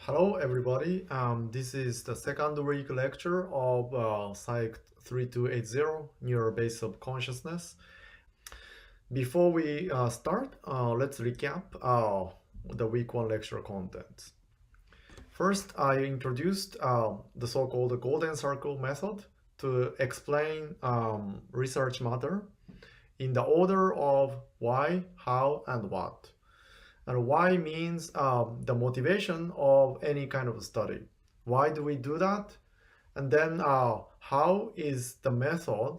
Hello everybody, this is the second week lecture of Psych 3280, Neural Base of Consciousness. Before we start, let's recap the week 1 lecture content. First, I introduced the so-called Golden Circle method to explain research matter in the order of why, how, and what. And why means the motivation of any kind of study. Why do we do that? And then how is the method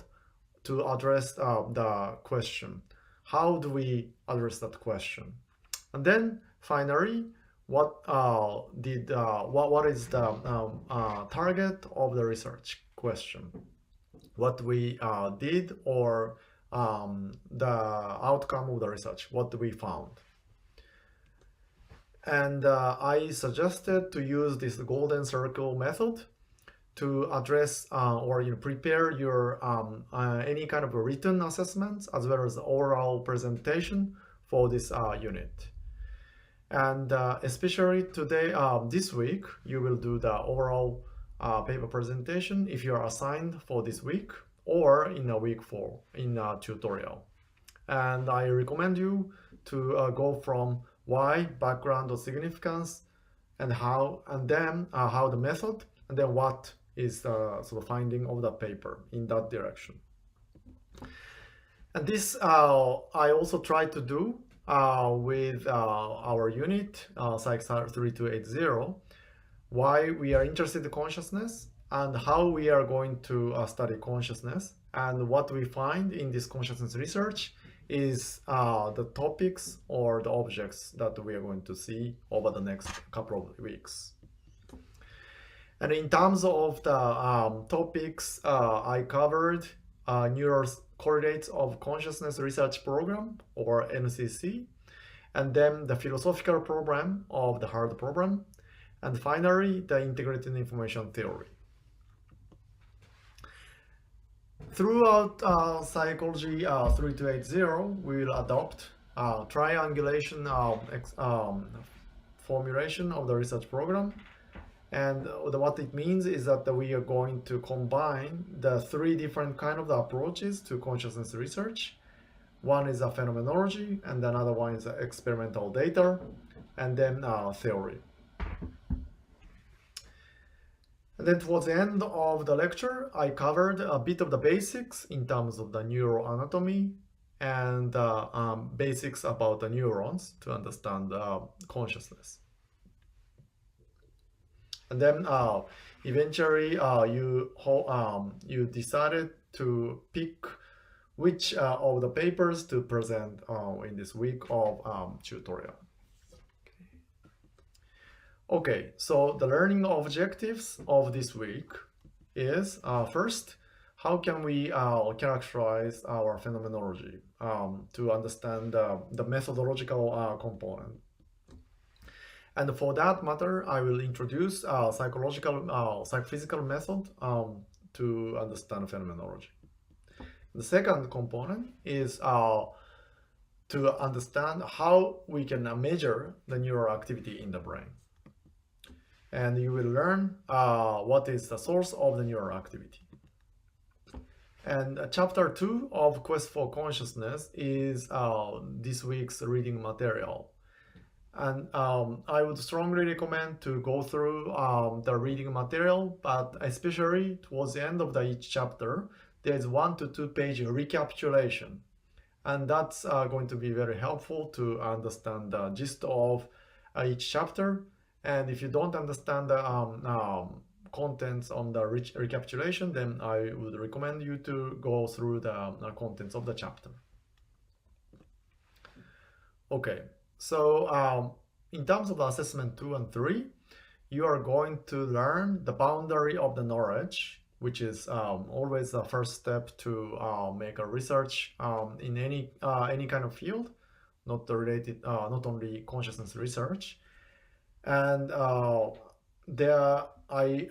to address the question? How do we address that question? And then finally, what is the target of the research question? What we did, or the outcome of the research, what we found. And I suggested to use this Golden Circle method to address or prepare your any kind of written assessments as well as oral presentation for this unit. And especially today, this week, you will do the oral paper presentation if you are assigned for this week, or in a week 4 in a tutorial. And I recommend you to go from why, background or significance, and how, and then how the method, and then what is the sort of finding of the paper in that direction. And this I also try to do with our unit, Psych 3280, why we are interested in consciousness and how we are going to study consciousness, and what we find in this consciousness research is the topics or the objects that we are going to see over the next couple of weeks. And in terms of the topics, I covered neural correlates of consciousness research program, or NCC, and then the philosophical program of the hard program, and finally the integrated information theory. Throughout Psychology 3280, we will adopt triangulation formulation of the research program. And what it means is that we are going to combine the 3 different kind of approaches to consciousness research. One is a phenomenology, and another one is experimental data, and then theory. And then towards the end of the lecture, I covered a bit of the basics in terms of the neuroanatomy and basics about the neurons to understand consciousness. And then eventually you decided to pick which of the papers to present in this week of tutorial. Okay, so the learning objectives of this week is first, how can we characterize our phenomenology to understand the methodological component. And for that matter, I will introduce psychophysical method to understand phenomenology. The second component is to understand how we can measure the neural activity in the brain. And you will learn what is the source of the neural activity. And chapter 2 of Quest for Consciousness is this week's reading material. And I would strongly recommend to go through the reading material, but especially towards the end of each chapter, there's 1 to 2 page recapitulation. And that's going to be very helpful to understand the gist of each chapter. And if you don't understand the contents on the recapitulation, then I would recommend you to go through the contents of the chapter. Okay, so in terms of assessment 2 and 3, you are going to learn the boundary of the knowledge, which is always the first step to make a research in any kind of field, not only consciousness research. And there I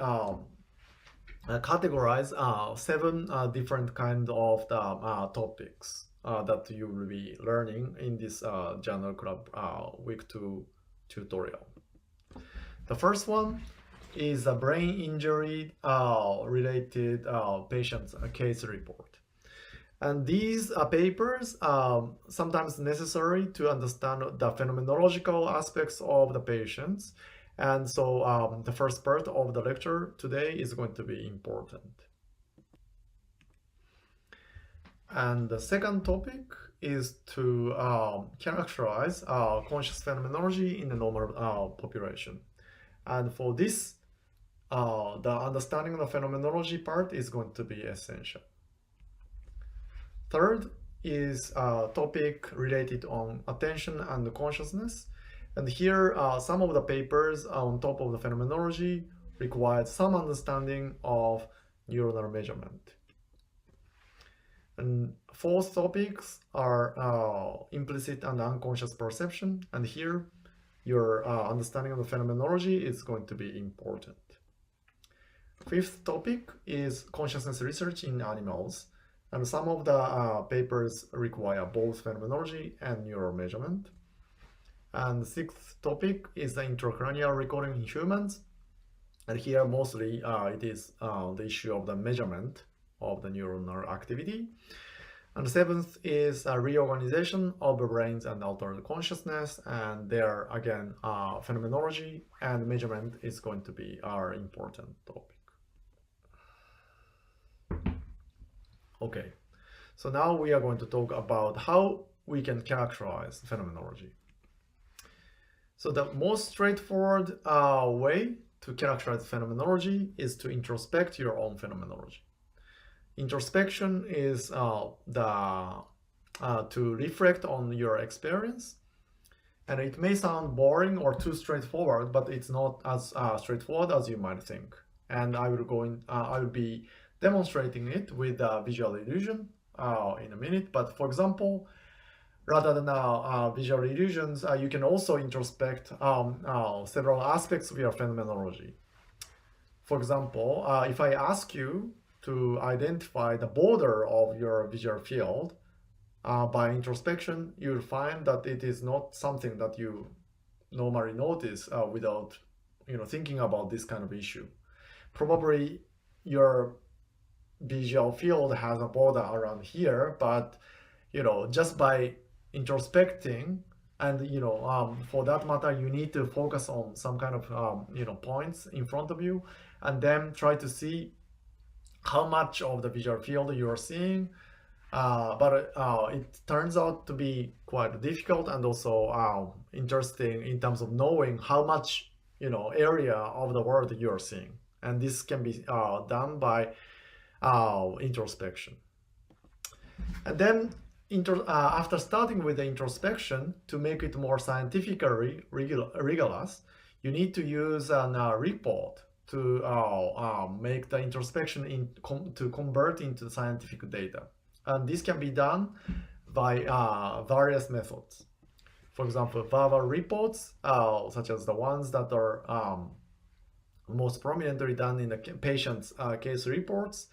categorize 7 different kinds of the topics that you will be learning in this Journal Club Week 2 tutorial. The first one is a brain injury related patient's case report. And these papers sometimes necessary to understand the phenomenological aspects of the patients. And so the first part of the lecture today is going to be important. And the second topic is to characterize conscious phenomenology in the normal population. And for this, the understanding of the phenomenology part is going to be essential. Third is a topic related on attention and consciousness. And here, some of the papers on top of the phenomenology required some understanding of neuronal measurement. And fourth topics are implicit and unconscious perception. And here, your understanding of the phenomenology is going to be important. Fifth topic is consciousness research in animals. And some of the papers require both phenomenology and neural measurement. And the sixth topic is the intracranial recording in humans. And here mostly it is the issue of the measurement of the neuronal activity. And the seventh is a reorganization of the brains and altered consciousness. And there again, phenomenology and measurement is going to be our important topic. Okay, so now we are going to talk about how we can characterize phenomenology. So the most straightforward way to characterize phenomenology is to introspect your own phenomenology. Introspection is to reflect on your experience, and it may sound boring or too straightforward, but it's not as straightforward as you might think. And I will be demonstrating it with visual illusion in a minute. But for example, rather than visual illusions, you can also introspect several aspects of your phenomenology. For example, if I ask you to identify the border of your visual field by introspection, you'll find that it is not something that you normally notice without thinking about this kind of issue. Probably your visual field has a border around here, but just by introspecting, and for that matter, you need to focus on some kind of points in front of you, and then try to see how much of the visual field you are seeing. But it turns out to be quite difficult and also interesting in terms of knowing how much area of the world you are seeing, and this can be done by introspection. And then after starting with the introspection, to make it more scientifically rigorous, you need to use a report to make the introspection to convert into scientific data. And this can be done by various methods. For example, verbal reports, such as the ones that are most prominently done in the patient's case reports,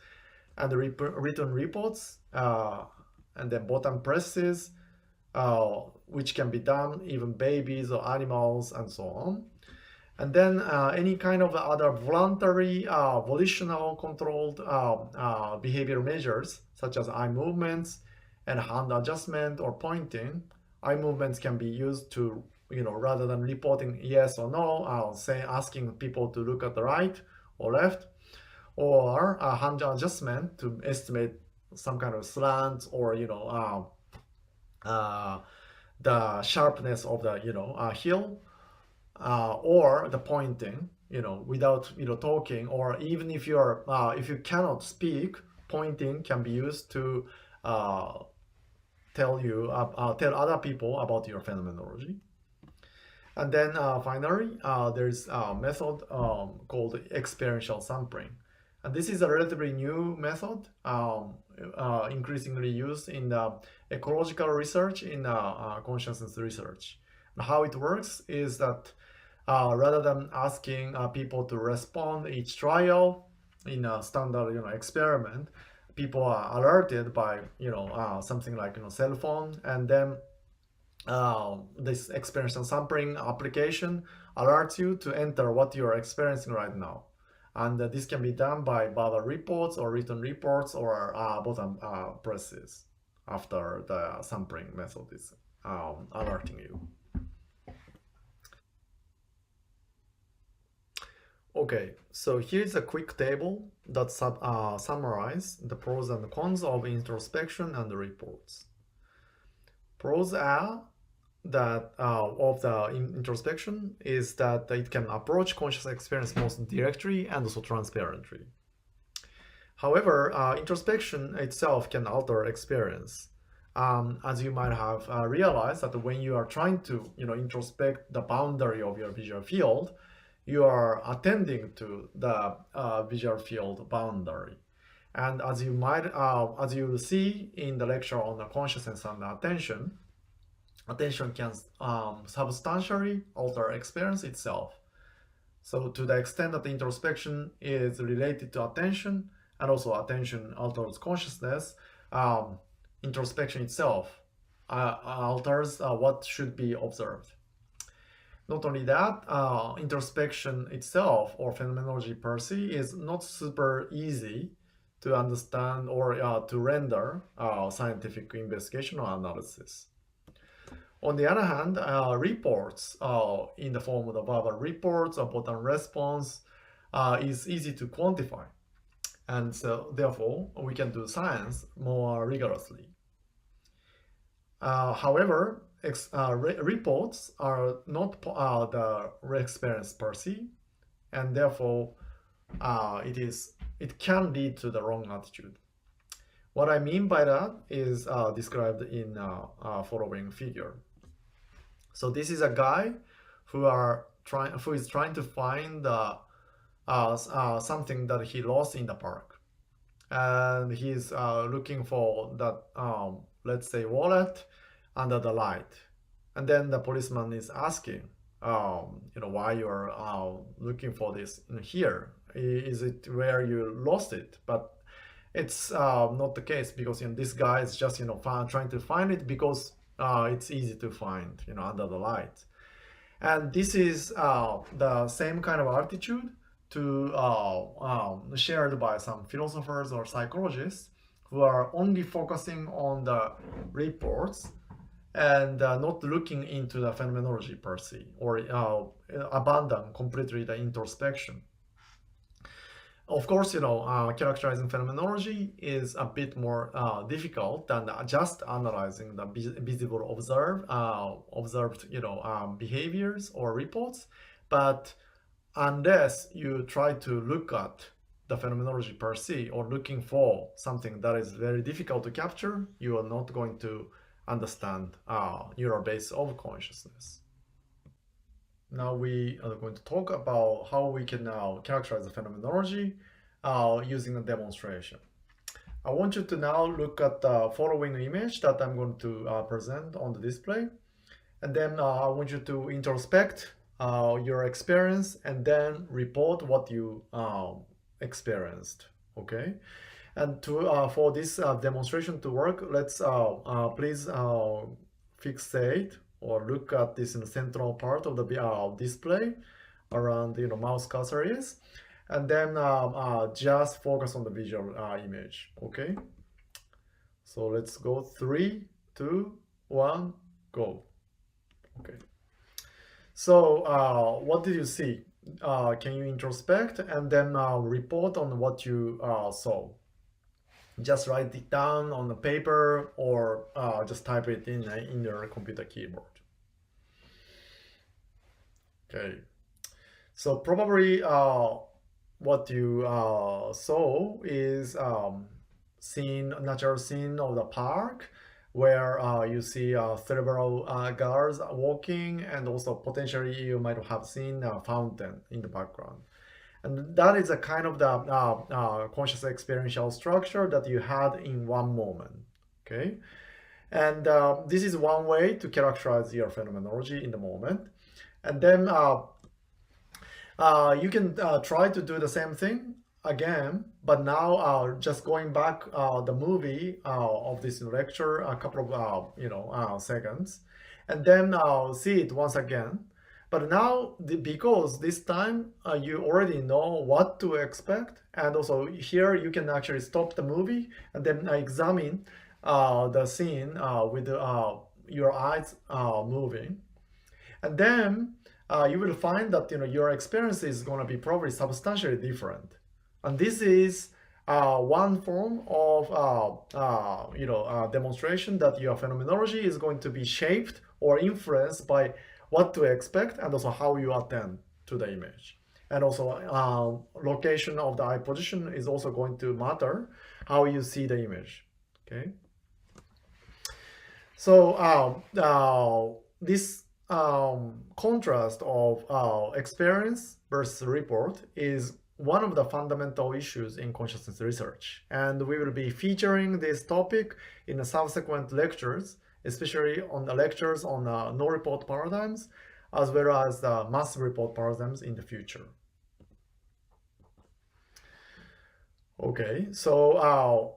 and the written reports, and then button presses, which can be done even babies or animals and so on. And then any kind of other voluntary, volitional controlled behavior measures, such as eye movements and hand adjustment or pointing. Eye movements can be used to, rather than reporting yes or no, asking people to look at the right or left, or hand adjustment to estimate some kind of slant or the sharpness of the heel, or the pointing without talking, or even if if you cannot speak, pointing can be used to tell other people about your phenomenology. And then finally, there's a method called experiential sampling. And this is a relatively new method, increasingly used in ecological research, in consciousness research. And how it works is that rather than asking people to respond each trial in a standard experiment, people are alerted by something like cell phone, and then this experiential sampling application alerts you to enter what you are experiencing right now. And this can be done by verbal reports or written reports or button presses after the sampling method is alerting you. Okay, so here's a quick table that summarizes the pros and cons of introspection and reports. Pros are that of the introspection is that it can approach conscious experience most directly and also transparently. However, introspection itself can alter experience. As you might have realized that when you are trying to introspect the boundary of your visual field, you are attending to the visual field boundary. And as you see in the lecture on the consciousness and attention can substantially alter experience itself. So to the extent that the introspection is related to attention, and also attention alters consciousness, introspection itself alters what should be observed. Not only that, introspection itself or phenomenology per se is not super easy to understand or to render scientific investigation or analysis. On the other hand, reports in the form of the verbal reports or button response is easy to quantify. And so therefore, we can do science more rigorously. However, reports are not the experience per se, and therefore it can lead to the wrong attitude. What I mean by that is described in following figure. So this is a guy who is trying to find something that he lost in the park, and he's looking for that let's say wallet under the light, and then the policeman is asking why you're looking for this here. Is it where you lost it? But it's not the case, because this guy is just trying to find it because it's easy to find under the light. And this is the same kind of attitude shared by some philosophers or psychologists who are only focusing on the reports and not looking into the phenomenology per se, or abandon completely the introspection. Of course, characterizing phenomenology is a bit more difficult than just analyzing the visible observed behaviors or reports. But unless you try to look at the phenomenology per se, or looking for something that is very difficult to capture, you are not going to understand neural base of consciousness. Now we are going to talk about how we can now characterize the phenomenology using a demonstration. I want you to now look at the following image that I'm going to present on the display. And then I want you to introspect your experience and then report what you experienced, okay? And for this demonstration to work, let's please fixate or look at this in the central part of the display around mouse cursor is, and then just focus on the visual image, okay? So let's go 3, 2, 1, go. Okay. So what did you see? Can you introspect and then report on what you saw? Just write it down on the paper, or just type it in your computer keyboard. Okay. So probably what you saw is natural scene of the park, where you see several girls walking, and also potentially you might have seen a fountain in the background. And that is a kind of the conscious experiential structure that you had in one moment, okay? And this is one way to characterize your phenomenology in the moment. And then you can try to do the same thing again, but now just going back the movie of this lecture a couple of seconds, and then see it once again. But now, because this time you already know what to expect, and also here you can actually stop the movie and then examine the scene with your eyes moving, and then you will find that your experience is going to be probably substantially different. And this is one form of demonstration that your phenomenology is going to be shaped or influenced by what to expect and also how you attend to the image. And also location of the eye position is also going to matter how you see the image. Okay. So this contrast of experience versus report is one of the fundamental issues in consciousness research. And we will be featuring this topic in the subsequent lectures, especially on the lectures on no report paradigms, as well as the mass report paradigms in the future. Okay, so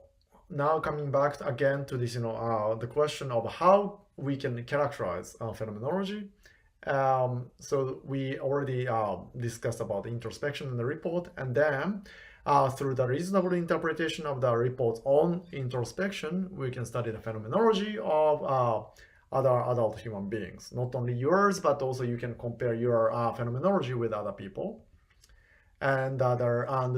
now coming back again to this, the question of how we can characterize phenomenology. So we already discussed about introspection and the report, and then through the reasonable interpretation of the report's own introspection, we can study the phenomenology of other adult human beings. Not only yours, but also you can compare your phenomenology with other people. And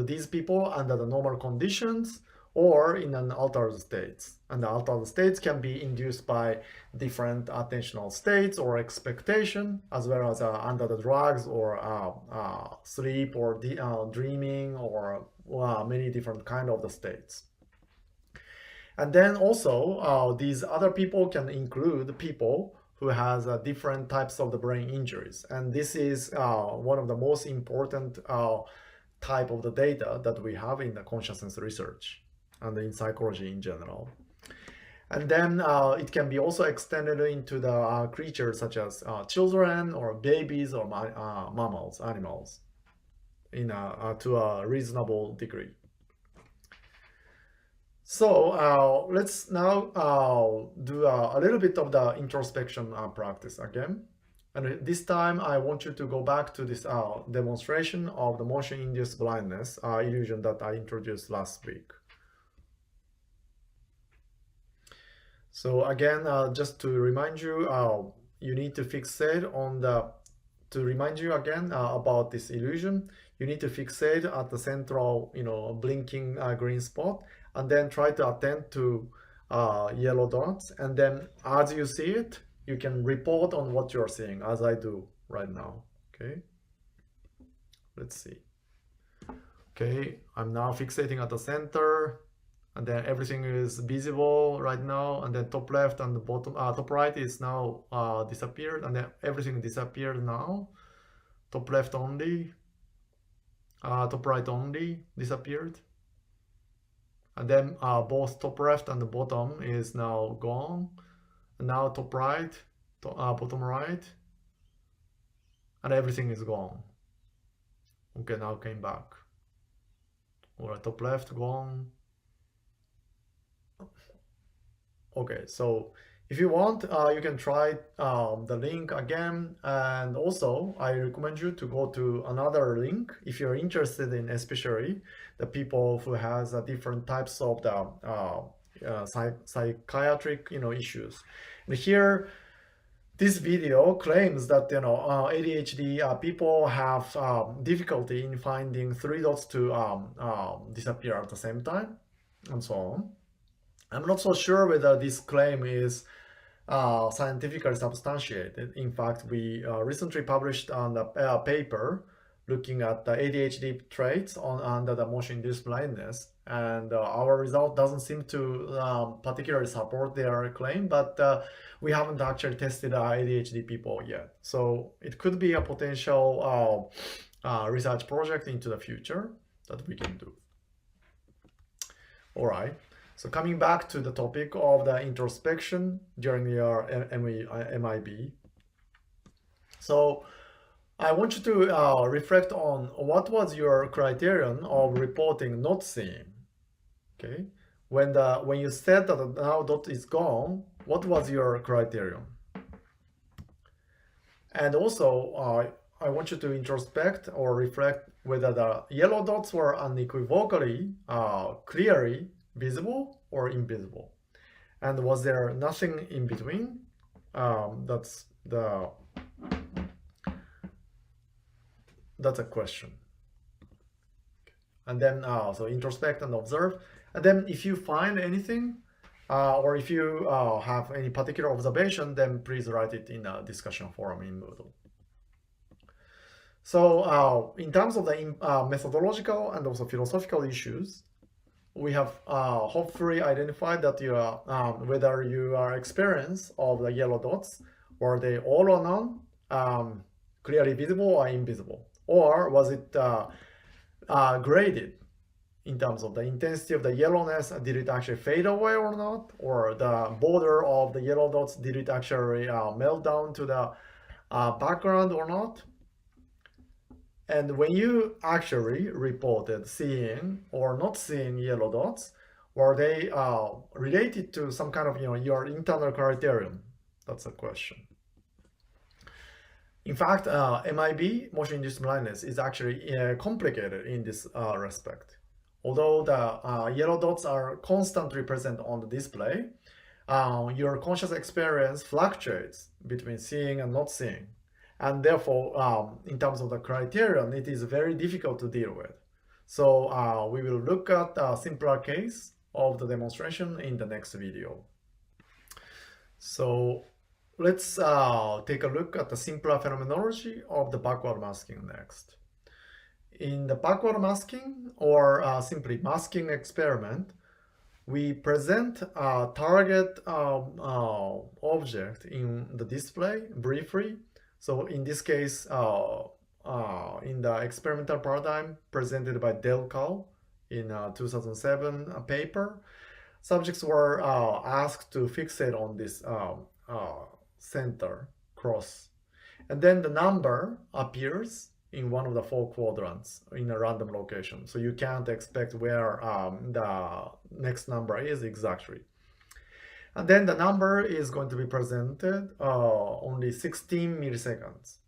these people under the normal conditions or in an altered state. And the altered states can be induced by different attentional states or expectation, as well as under the drugs or sleep or dreaming or many different kind of the states. And then also these other people can include people who has different types of the brain injuries. And this is one of the most important type of the data that we have in the consciousness research and in psychology in general. And then it can be also extended into the creatures such as children or babies or mammals, animals, to a reasonable degree. So let's now do a little bit of the introspection practice again. And this time I want you to go back to this demonstration of the motion-induced blindness illusion that I introduced last week. So again, just to remind you, you need to fixate on to remind you again about this illusion, you need to fixate at the central, blinking green spot, and then try to attend to yellow dots. And then as you see it, you can report on what you're seeing, as I do right now. Okay, let's see. Okay, I'm now fixating at the center, and then everything is visible right now, and then top left and the bottom, top right is now disappeared, and then everything disappeared now. Top left only, top right only disappeared. And then both top left and the bottom is now gone. And now top right, bottom right, and everything is gone. Okay, now came back. All right, top left gone. Okay, so if you want, you can try the link again. And also, I recommend you to go to another link if you're interested in, especially the people who has different types of the psychiatric, issues. And here, this video claims that ADHD people have difficulty in finding 3 dots to disappear at the same time, and so on. I'm not so sure whether this claim is scientifically substantiated. In fact, we recently published on a paper looking at the ADHD traits under the motion-induced blindness, and our result doesn't seem to particularly support their claim, but we haven't actually tested ADHD people yet. So it could be a potential research project into the future that we can do. All right. So coming back to the topic of the introspection during your MIB. So I want you to reflect on what was your criterion of reporting not seeing. Okay, when you said that the now dot is gone, what was your criterion? And also, I want you to introspect or reflect whether the yellow dots were unequivocally, clearly visible or invisible. And was there nothing in between? That's a question. And then so introspect and observe. And then if you find anything, or if you have any particular observation, then please write it in a discussion forum in Moodle. So in terms of the methodological and also philosophical issues, we have hopefully identified that you are whether your experience of the yellow dots, were they all or none, clearly visible or invisible, or was it graded in terms of the intensity of the yellowness? Did it actually fade away or not, or the border of the yellow dots, did it actually melt down to the background or not? And when you actually reported seeing or not seeing yellow dots, were they related to some kind of your internal criterion? That's a question. In fact, MIB, motion-induced blindness, is actually complicated in this respect. Although the yellow dots are constantly present on the display, your conscious experience fluctuates between seeing and not seeing. And therefore, in terms of the criterion, it is very difficult to deal with. So we will look at a simpler case of the demonstration in the next video. So let's take a look at the simpler phenomenology of the backward masking next. In the backward masking, or simply masking experiment, we present a target object in the display briefly. So in this case, in the experimental paradigm presented by Del Cal in 2007 paper, subjects were asked to fixate on this center cross. And then the number appears in one of the 4 quadrants in a random location. So you can't expect where the next number is exactly. And then the number is going to be presented only 16 milliseconds.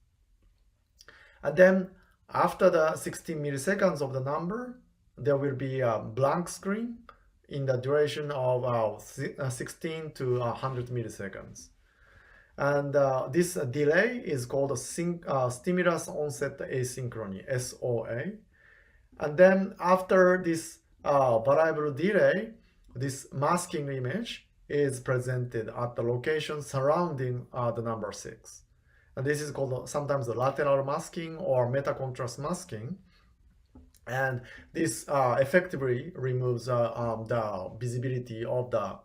And then after the 16 milliseconds of the number, there will be a blank screen in the duration of 16 to 100 milliseconds. And this delay is called a stimulus onset asynchrony, SOA. And then after this variable delay, this masking image is presented at the location surrounding the number 6. And this is called sometimes the lateral masking or meta-contrast masking. And this effectively removes the visibility of the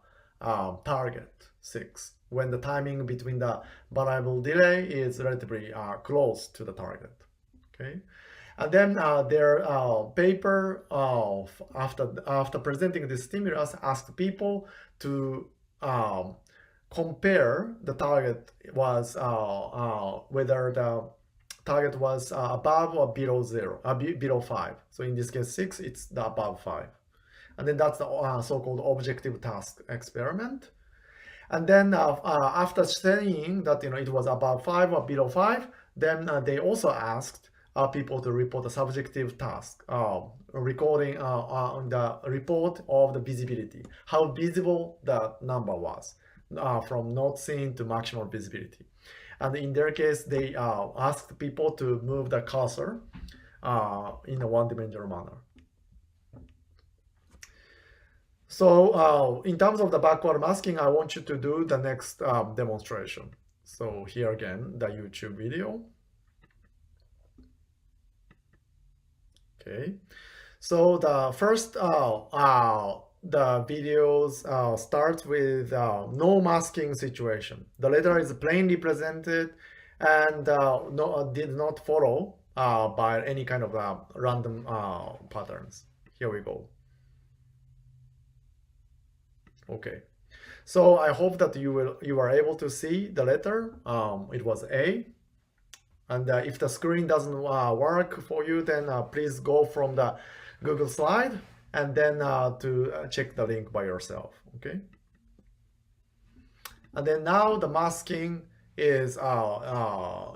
target 6 when the timing between the variable delay is relatively close to the target. Okay. And then their paper after presenting this stimulus asked people to compare the target was whether the target was above or below 0, below 5. So in this case 6, it's the above 5. And then that's the so-called objective task experiment. And then after saying that it was above 5 or below 5, then they also asked people to report a subjective task, recording on the report of the visibility, how visible that number was, from not seen to maximal visibility. And in their case, they asked people to move the cursor in a one-dimensional manner. So in terms of the backward masking, I want you to do the next demonstration. So here again, the YouTube video. Okay, so the first the videos start with no masking situation. The letter is plainly presented and did not follow by any kind of random patterns. Here we go. Okay, so I hope that you are able to see the letter. It was A. And if the screen doesn't work for you, then please go from the Google slide and then to check the link by yourself, okay? And then now the masking is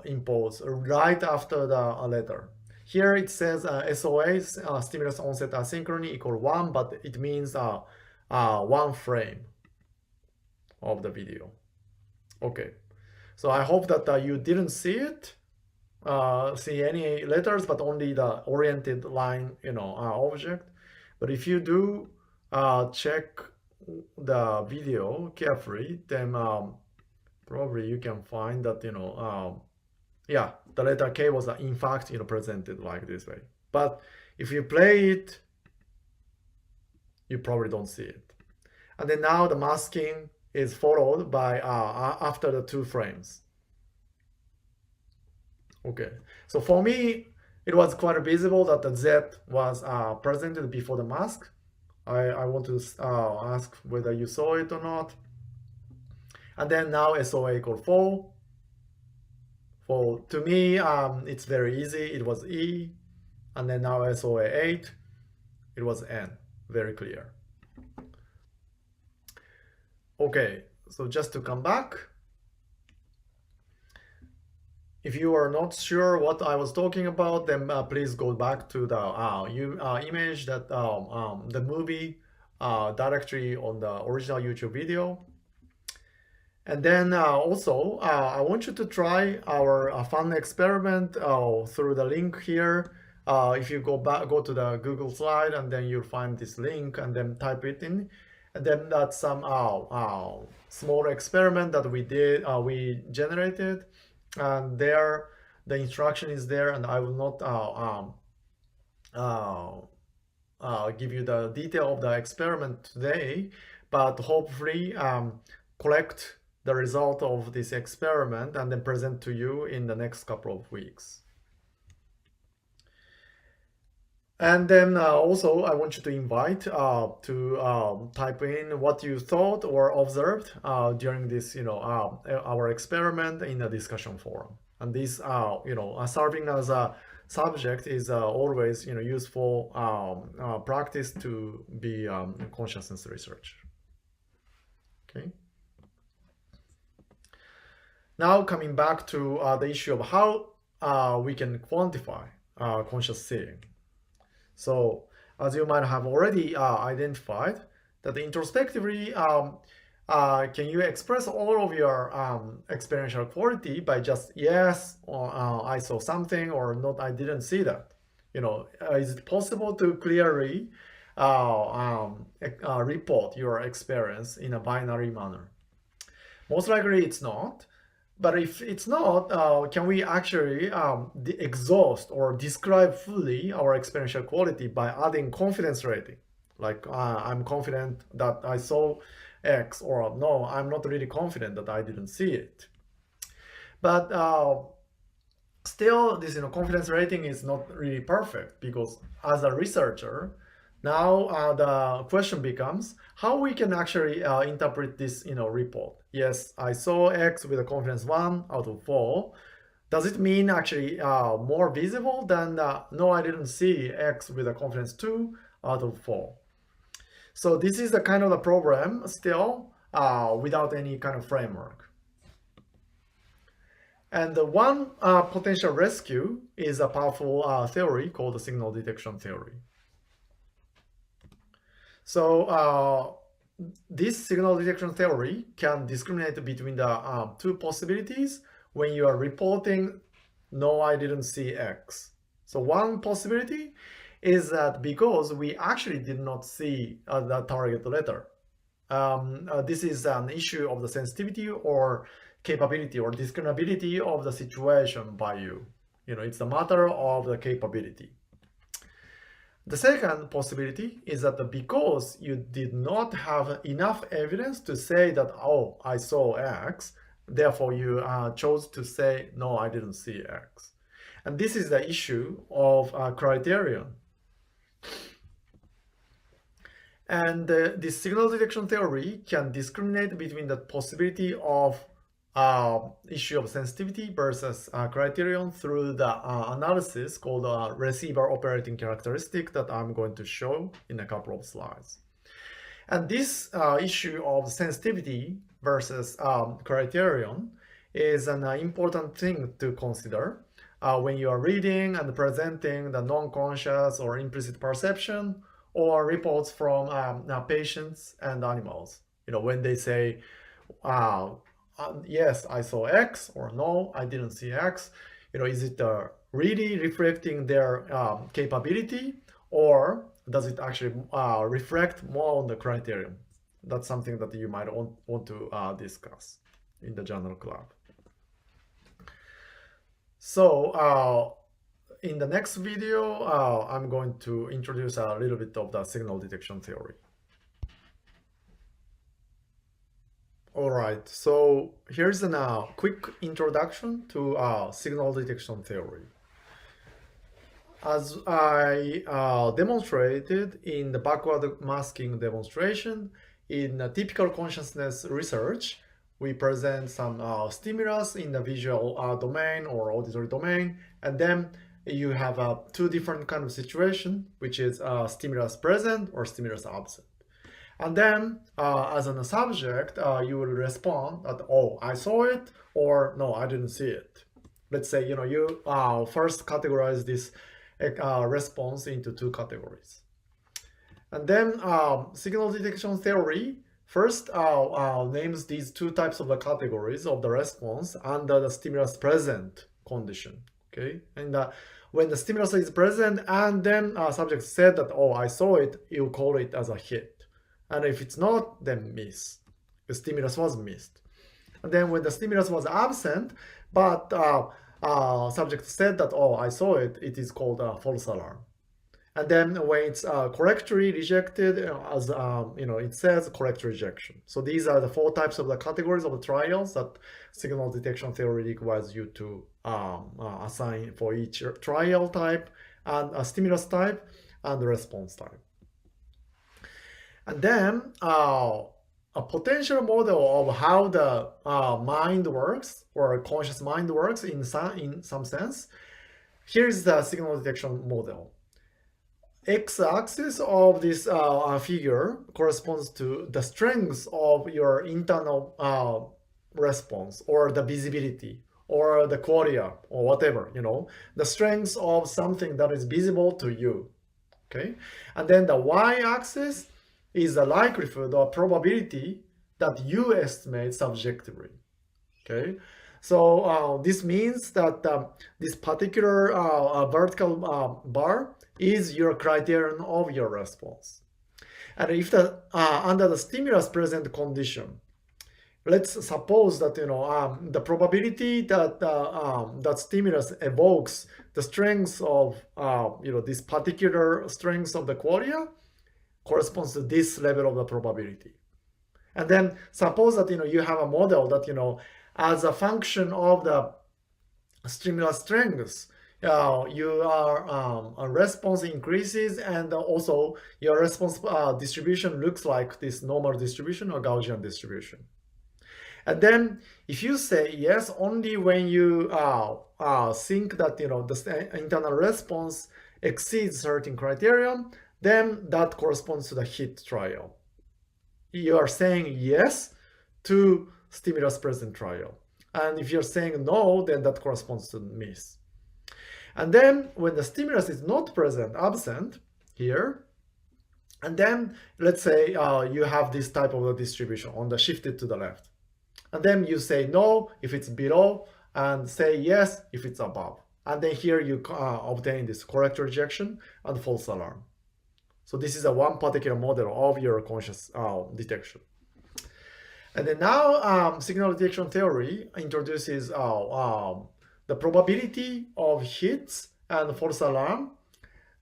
imposed right after the letter. Here it says SOA, stimulus onset asynchrony equal 1, but it means 1 frame of the video. Okay, so I hope that you didn't see it, see any letters, but only the oriented line, object. But if you do check the video carefully, then probably you can find that, yeah, the letter K was in fact, presented like this way. But if you play it, you probably don't see it. And then now the masking is followed by after the 2 frames. Okay, so for me, it was quite visible that the Z was presented before the mask. I want to ask whether you saw it or not. And then now SOA equal 4. To me, it's very easy. It was E. And then now SOA 8. It was N. Very clear. Okay, so just to come back. If you are not sure what I was talking about, then please go back to the image that the movie directory on the original YouTube video. And then also, I want you to try our fun experiment through the link here. If you go to the Google slide, and then you'll find this link, and then type it in. And then that's some small experiment that we generated. And there, the instruction is there, and I will not give you the detail of the experiment today, but hopefully collect the result of this experiment and then present to you in the next couple of weeks. And then also, I want you to invite to type in what you thought or observed during this, our experiment in the discussion forum. And this, serving as a subject is always, useful practice to be consciousness research. Okay. Now coming back to the issue of how we can quantify conscious seeing. So, as you might have already identified, that introspectively, can you express all of your experiential quality by just yes, or I saw something, or not, I didn't see that. Is it possible to clearly report your experience in a binary manner? Most likely it's not. But if it's not, can we actually exhaust or describe fully our experiential quality by adding confidence rating? Like, I'm confident that I saw X, or no, I'm not really confident that I didn't see it. But still, this confidence rating is not really perfect, because as a researcher, now the question becomes how we can actually interpret this report. Yes, I saw X with a confidence 1 out of 4. Does it mean actually more visible than no, I didn't see X with a confidence 2 out of 4? So this is the kind of the problem still without any kind of framework. And the one potential rescue is a powerful theory called the signal detection theory. So this signal detection theory can discriminate between the 2 possibilities when you are reporting, no, I didn't see X. So one possibility is that because we actually did not see the target letter, this is an issue of the sensitivity or capability or discernibility of the situation by you. It's a matter of the capability. The second possibility is that because you did not have enough evidence to say that, oh, I saw X, therefore you chose to say, no, I didn't see X. And this is the issue of criterion. And this signal detection theory can discriminate between the possibility of issue of sensitivity versus criterion through the analysis called receiver operating characteristic that I'm going to show in a couple of slides. And this issue of sensitivity versus criterion is an important thing to consider when you are reading and presenting the non-conscious or implicit perception or reports from patients and animals. When they say, yes, I saw X, or no, I didn't see X. Is it really reflecting their capability, or does it actually reflect more on the criterion? That's something that you might want to discuss in the journal club. So in the next video, I'm going to introduce a little bit of the signal detection theory. All right, so here's a quick introduction to signal detection theory. As I demonstrated in the backward masking demonstration, in typical consciousness research, we present some stimulus in the visual domain or auditory domain, and then you have two different kind of situation, which is stimulus present or stimulus absent. And then, as a subject, you will respond that, oh, I saw it, or no, I didn't see it. Let's say, you first categorize this response into two categories. And then signal detection theory first names these two types of the categories of the response under the stimulus present condition. Okay, and when the stimulus is present and then subject said that, oh, I saw it, you call it as a hit. And if it's not, then miss. The stimulus was missed. And then when the stimulus was absent, but subject said that, oh, I saw it, it is called a false alarm. And then when it's correctly rejected, as it says correct rejection. So these are the four types of the categories of the trials that signal detection theory requires you to assign for each trial type and a stimulus type and the response type. And then a potential model of how the mind works, or conscious mind works in some sense. Here's the signal detection model. X-axis of this figure corresponds to the strength of your internal response, or the visibility, or the qualia, or whatever, the strength of something that is visible to you. Okay, and then the y-axis is the likelihood or probability that you estimate subjectively. Okay, so this means that this particular vertical bar is your criterion of your response. And if under the stimulus present condition, let's suppose that the probability that that stimulus evokes the strength of this particular strength of the qualia corresponds to this level of the probability. And then suppose that you have a model that as a function of the stimulus strength, your response increases, and also your response distribution looks like this normal distribution or Gaussian distribution. And then if you say yes only when you think that the internal response exceeds certain criterion, then that corresponds to the hit trial. You are saying yes to stimulus present trial. And if you're saying no, then that corresponds to miss. And then when the stimulus is not present, absent here, and then let's say you have this type of a distribution on the shifted to the left. And then you say no if it's below, and say yes if it's above. And then here you obtain this correct rejection and false alarm. So this is one particular model of your conscious detection. And then now signal detection theory introduces the probability of hits and false alarm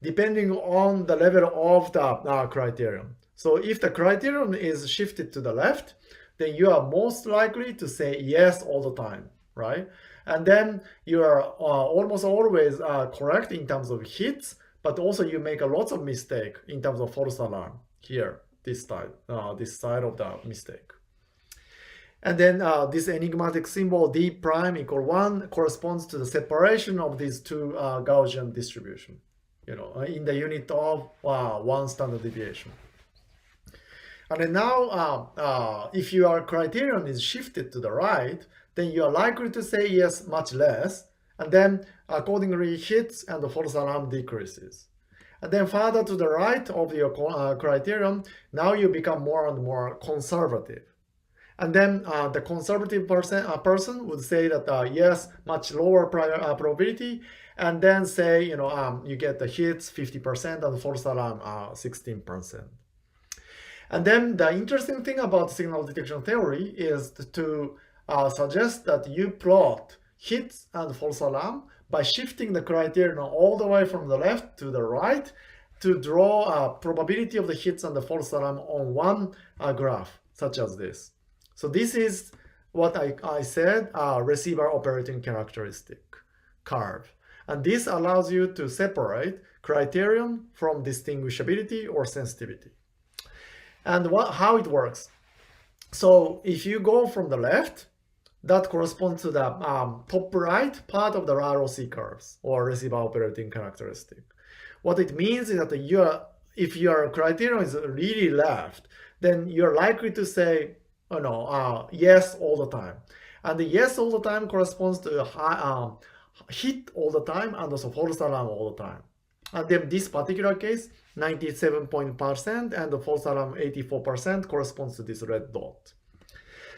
depending on the level of the criterion. So if the criterion is shifted to the left, then you are most likely to say yes all the time, right? And then you are almost always correct in terms of hits, but also you make a lot of mistake in terms of false alarm here, this side of the mistake. And then this enigmatic symbol d prime equal 1 corresponds to the separation of these two Gaussian distribution, in the unit of 1 standard deviation. And then now, if your criterion is shifted to the right, then you are likely to say yes much less, and then accordingly hits and the false alarm decreases. And then further to the right of your criterion, now you become more and more conservative. And then the conservative person would say that yes, much lower probability, and then say, you get the hits 50% and the false alarm 16%. And then the interesting thing about signal detection theory is to suggest that you plot hits and false alarm by shifting the criterion all the way from the left to the right to draw a probability of the hits and the false alarm on one graph, such as this. So this is what I said, receiver operating characteristic curve. And this allows you to separate criterion from distinguishability or sensitivity. And how it works. So if you go from the left, that corresponds to the top right part of the ROC curves, or receiver operating characteristic. What it means is that if your criterion is really left, then you're likely to say, yes all the time. And the yes all the time corresponds to hit all the time and also false alarm all the time. And then this particular case, 97% and the false alarm 84% corresponds to this red dot.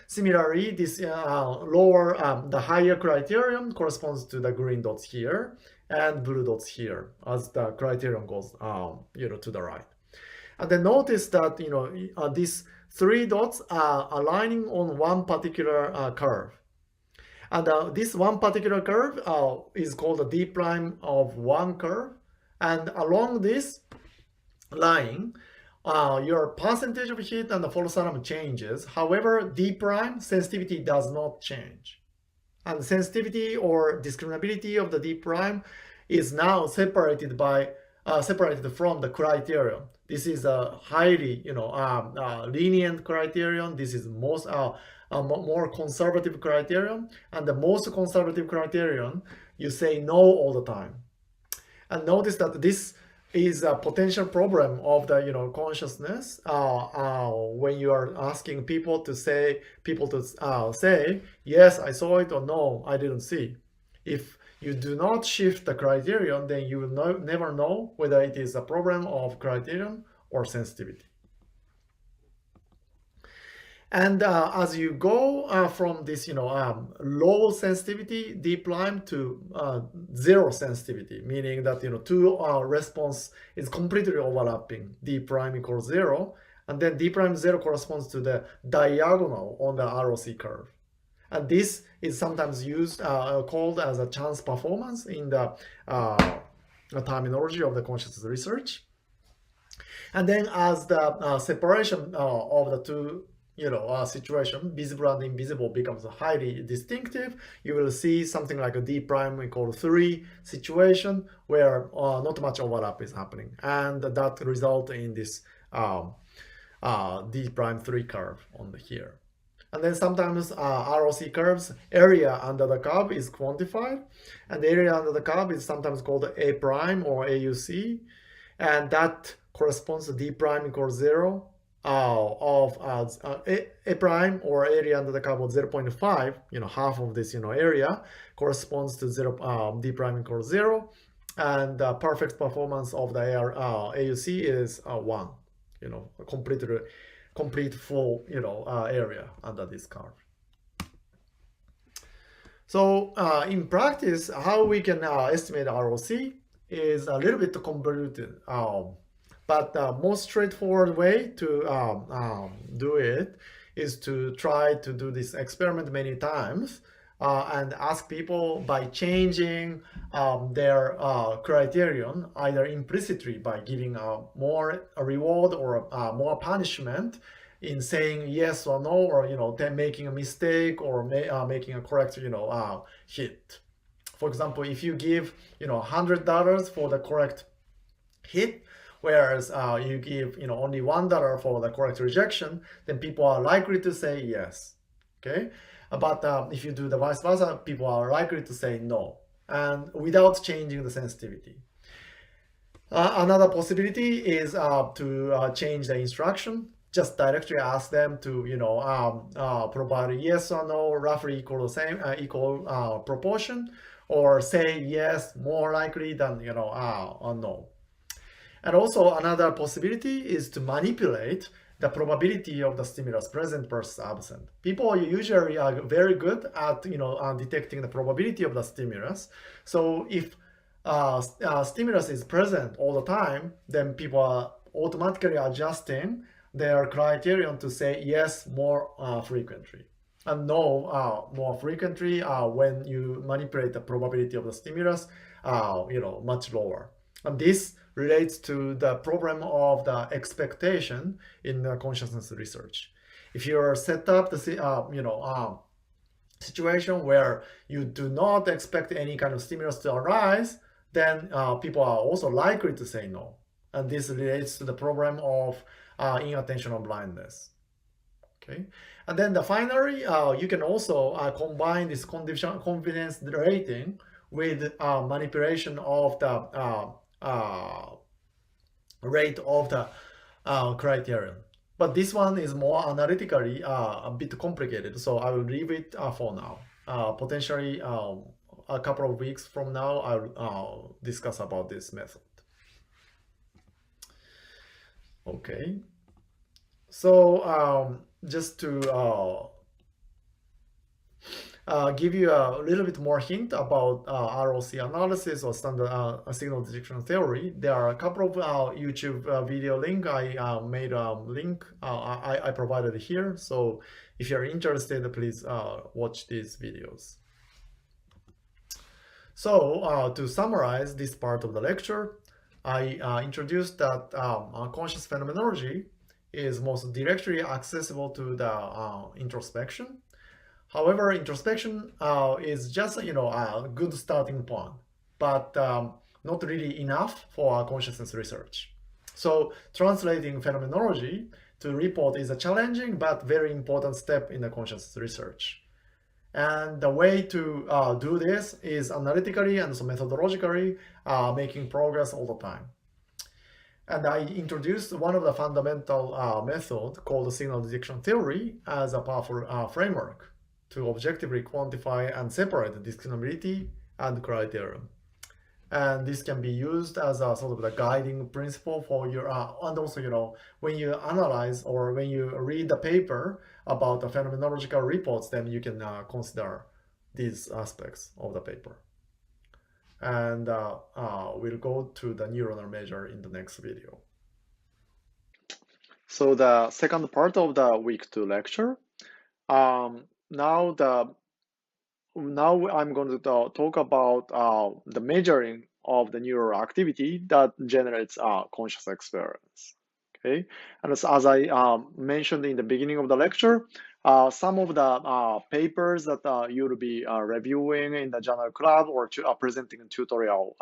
Similarly, this the higher criterion corresponds to the green dots here and blue dots here as the criterion goes to the right. And then notice that these three dots are aligning on one particular curve. And this one particular curve is called the d prime of one curve. And along this line, your percentage of hit and the false alarm changes. However, d prime sensitivity does not change. And sensitivity or discriminability of the d prime is now separated from the criterion. This is a highly lenient criterion. This is most more conservative criterion, and the most conservative criterion you say no all the time. And notice that this is a potential problem of the consciousness when you are asking people to say yes I saw it or no I didn't see. If you do not shift the criterion, then you will never know whether it is a problem of criterion or sensitivity. And as you go from this, low sensitivity d prime to zero sensitivity, meaning that two response is completely overlapping, d prime equals 0, and then d prime 0 corresponds to the diagonal on the ROC curve. And this is sometimes used called as a chance performance in the terminology of the consciousness research. And then as the separation of the two situation, visible and invisible, becomes highly distinctive, you will see something like a d prime equal 3 situation where not much overlap is happening, and that result in this d prime 3 curve on here. And then sometimes ROC curves, area under the curve is quantified, and the area under the curve is sometimes called A prime or AUC, and that corresponds to d prime equals 0 of A prime or area under the curve of 0.5, half of this area corresponds to d prime equals 0, and the perfect performance of the AUC is 1, complete full area under this curve. So in practice, how we can estimate ROC is a little bit convoluted. But the most straightforward way to do it is to try to do this experiment many times and ask people by changing their criterion, either implicitly by giving more reward or more punishment in saying yes or no, or then making a mistake or making a correct hit. For example, if you give $100 for the correct hit, whereas you give only $1 for the correct rejection, then people are likely to say yes. Okay, but if you do the vice versa, people are likely to say no, and without changing the sensitivity. Another possibility is to change the instruction. just directly ask them to, provide a yes or no, roughly equal the same, equal proportion, or say yes more likely than, or no. And also another possibility is to manipulate the probability of the stimulus present versus absent. People usually are very good at detecting the probability of the stimulus. So if stimulus is present all the time, then people are automatically adjusting their criterion to say yes more frequently and no more frequently when you manipulate the probability of the stimulus, much lower. And this relates to the problem of the expectation in the consciousness research. If you're set up the situation where you do not expect any kind of stimulus to arise, then people are also likely to say no. And this relates to the problem of inattentional blindness. Okay, and then finally, you can also combine this confidence rating with manipulation of the rate of the criterion. But this one is more analytically a bit complicated, so I will leave it for now. Potentially, a couple of weeks from now, I'll discuss about this method. Okay. So just to give you a little bit more hint about ROC analysis or standard signal detection theory, there are a couple of YouTube video link. I made a link I provided here. So if you're interested, please watch these videos. So to summarize this part of the lecture, I introduced that conscious phenomenology is most directly accessible to the introspection. However, introspection is just a good starting point, but not really enough for consciousness research. So translating phenomenology to report is a challenging but very important step in the consciousness research. And the way to do this is analytically and so methodologically making progress all the time. And I introduced one of the fundamental method called signal detection theory as a powerful framework to objectively quantify and separate discriminability and criterion. And this can be used as a sort of the guiding principle for your, and also, when you analyze or when you read the paper about the phenomenological reports, then you can consider these aspects of the paper. And we'll go to the neuronal measure in the next video. So the second part of the week 2 lecture. Now I'm going to talk about the measuring of the neural activity that generates conscious experience. Okay, and as I mentioned in the beginning of the lecture, some of the papers that you'll be reviewing in the journal club or presenting in tutorial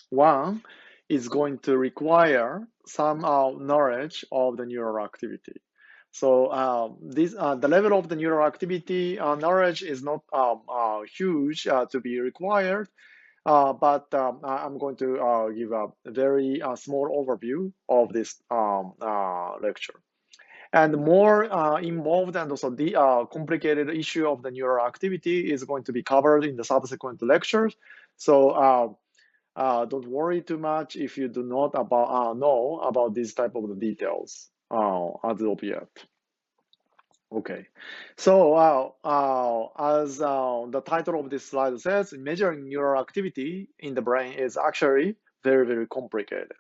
1 is going to require some knowledge of the neural activity. So the level of the neural activity knowledge is not huge to be required, but I'm going to give a very small overview of this lecture. And more involved and also the complicated issue of the neural activity is going to be covered in the subsequent lectures. So don't worry too much if you do not know about this type of the details as of yet. Okay, so as the title of this slide says, measuring neural activity in the brain is actually very, very complicated.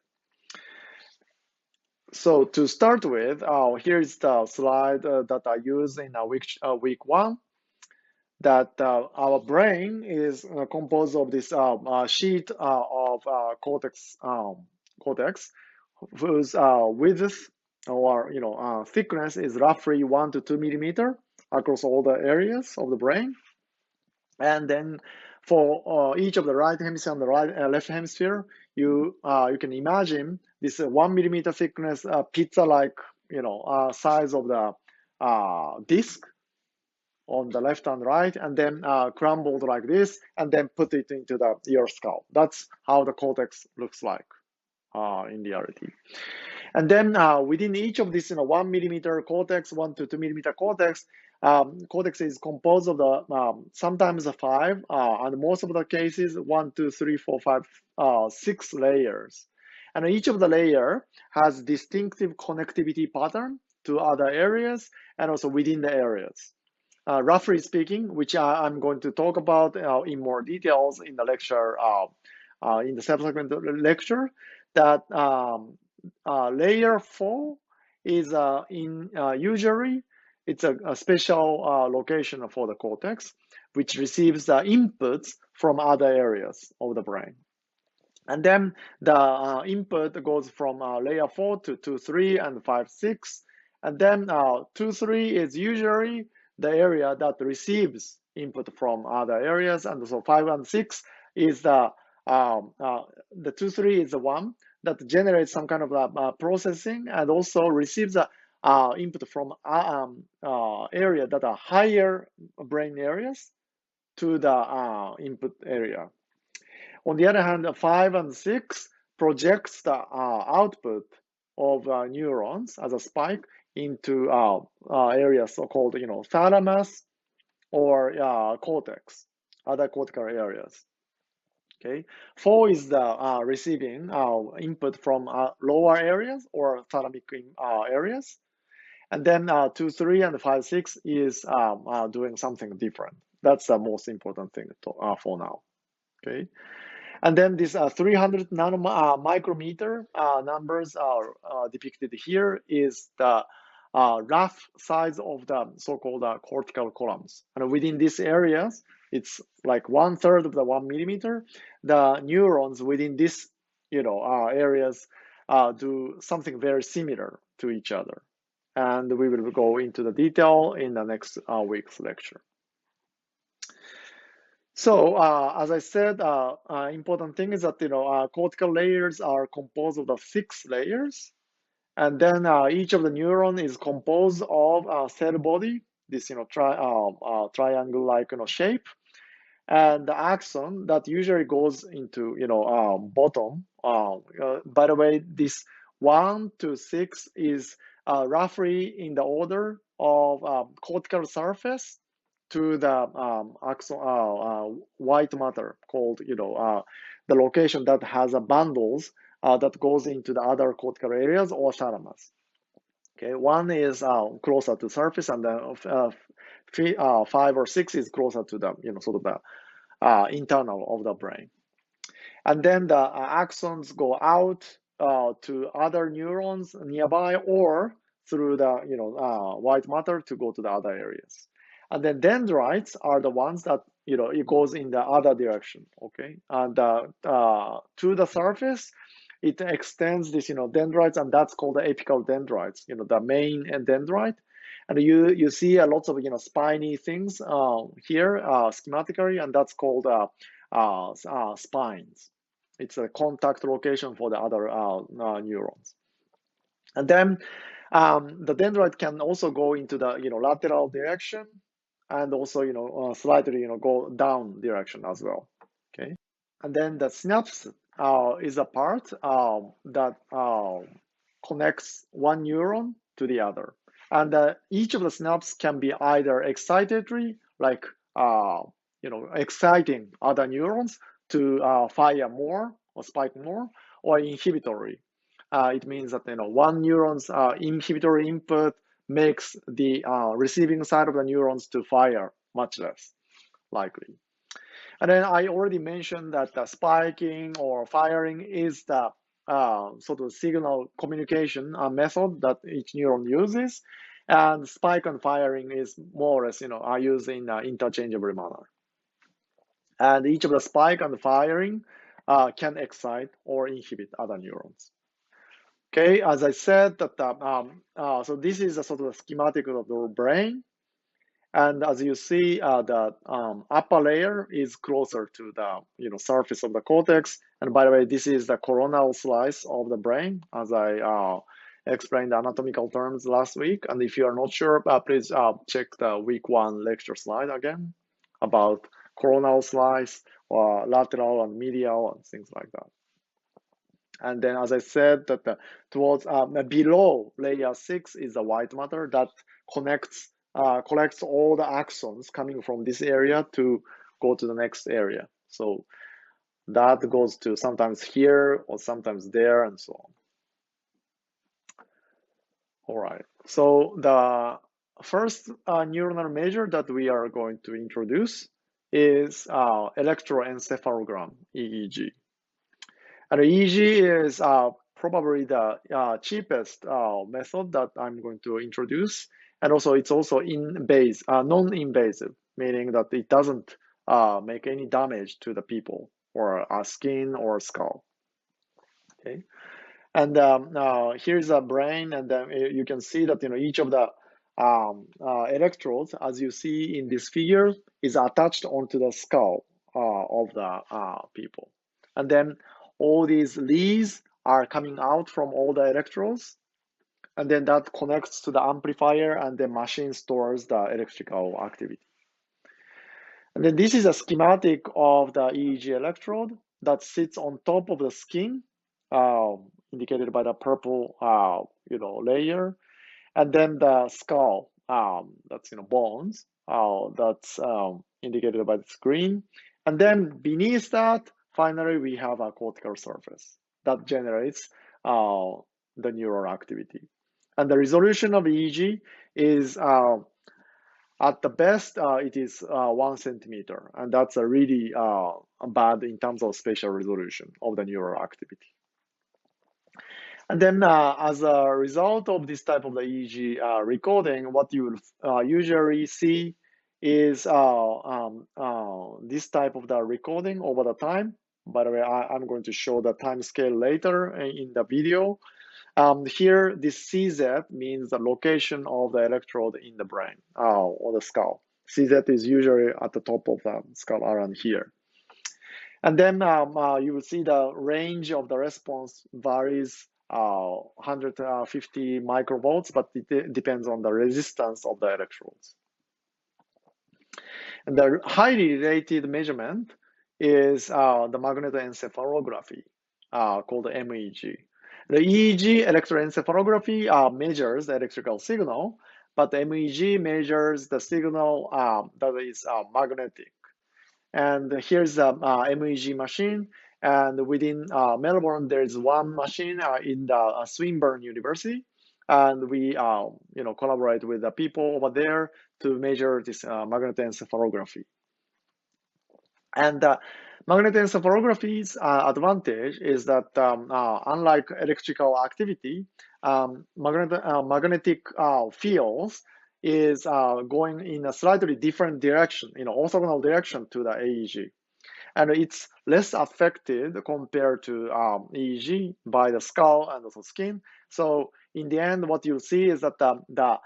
So to start with, here's the slide that I used in week 1. That our brain is composed of this sheet of cortex, whose width or thickness is roughly 1 to 2 millimeter across all the areas of the brain. And then for each of the right hemisphere and the left hemisphere, you can imagine this 1 millimeter thickness pizza-like size of the disc on the left and right, and then crumbled like this, and then put it into your skull. That's how the cortex looks like in reality. And then within each of these 1 millimeter cortex, 1 to 2 millimeter cortex, cortex is composed of the sometimes 5, and most of the cases 1, 2, 3, 4, 5, 6 layers. And each of the layer has distinctive connectivity pattern to other areas and also within the areas. Roughly speaking, which I'm going to talk about in more details in the lecture, in the subsequent lecture, that layer 4 is usually it's a special location for the cortex, which receives the inputs from other areas of the brain. And then the input goes from layer 4 to 2, 3, and 5, 6. And then 2, 3 is usually the area that receives input from other areas. And so 5 and 6 is the 2, 3 is the one that generates some kind of processing and also receives input from area that are higher brain areas to the input area. On the other hand, 5 and 6 projects the output of neurons as a spike into areas so-called, thalamus or cortex, other cortical areas. Okay, 4 is the receiving input from lower areas or thalamic areas, and then 2, 3, and 5, 6 is doing something different. That's the most important thing for now. Okay. And then this 300 micrometer numbers are depicted here is the rough size of the so-called cortical columns. And within these areas, it's like 1/3 of the 1 millimeter. The neurons within these areas do something very similar to each other. And we will go into the detail in the next week's lecture. So, as I said, important thing is that cortical layers are composed of the 6 layers, and then each of the neuron is composed of a cell body, this triangle-like shape, and the axon that usually goes into bottom. By the way, this 1 to 6 is roughly in the order of cortical surface to the axon, white matter called the location that has a bundles that goes into the other cortical areas or thalamus. Okay, 1 is closer to surface, and then 5 or 6 is closer to the sort of the internal of the brain. And then the axons go out to other neurons nearby or through the white matter to go to the other areas. And then dendrites are the ones that it goes in the other direction. Okay, and to the surface, it extends this dendrites, and that's called the apical dendrites. The main dendrite. And you see a lots of spiny things here schematically, and that's called spines. It's a contact location for the other neurons. And then the dendrite can also go into the lateral direction, and also slightly go down direction as well. Okay, and then the synapse is a part that connects one neuron to the other. And each of the synapses can be either excitatory, like exciting other neurons to fire more or spike more, or inhibitory. It means that one neuron's inhibitory input makes the receiving side of the neurons to fire much less likely. And then I already mentioned that the spiking or firing is the sort of signal communication method that each neuron uses, and spike and firing is more or less are used in an interchangeable manner. And each of the spike and firing can excite or inhibit other neurons. Okay, as I said, that so this is a sort of a schematic of the brain. And as you see, the upper layer is closer to the surface of the cortex. And by the way, this is the coronal slice of the brain, as I explained the anatomical terms last week. And if you are not sure, please check the week 1 lecture slide again about coronal slice or lateral and medial and things like that. And then, as I said, that towards below layer 6 is the white matter that collects all the axons coming from this area to go to the next area. So that goes to sometimes here or sometimes there and so on. All right. So the first neuronal measure that we are going to introduce is electroencephalogram, EEG. And EEG is probably the cheapest method that I'm going to introduce. And also it's also non-invasive, meaning that it doesn't make any damage to the people or skin or skull. Okay. And here's a brain, and then you can see that each of the electrodes, as you see in this figure, is attached onto the skull of the people. And then all these leads are coming out from all the electrodes, and then that connects to the amplifier, and the machine stores the electrical activity. And then this is a schematic of the EEG electrode that sits on top of the skin, indicated by the purple, layer, and then the skull, that's bones, that's indicated by the green, and then beneath that, finally, we have a cortical surface that generates the neural activity, and the resolution of EEG is at the best, it is 1 centimeter, and that's a really bad in terms of spatial resolution of the neural activity. And then as a result of this type of the EEG recording, what you will usually see is this type of the recording over the time. By the way, I'm going to show the time scale later in the video. Here, this CZ means the location of the electrode in the brain or the skull. CZ is usually at the top of the skull around here. And then you will see the range of the response varies 150 microvolts, but it depends on the resistance of the electrodes. And the highly related measurement is the magnetoencephalography called MEG. The EEG electroencephalography measures the electrical signal, but the MEG measures the signal that is magnetic. And here's the MEG machine. And within Melbourne, there is one machine in the Swinburne University. And we collaborate with the people over there to measure this magnetoencephalography. And magnetoencephalography's advantage is that unlike electrical activity, magnetic fields is going in a slightly different direction, orthogonal direction to the EEG. And it's less affected compared to EEG by the skull and also skin. So in the end, what you'll see is that the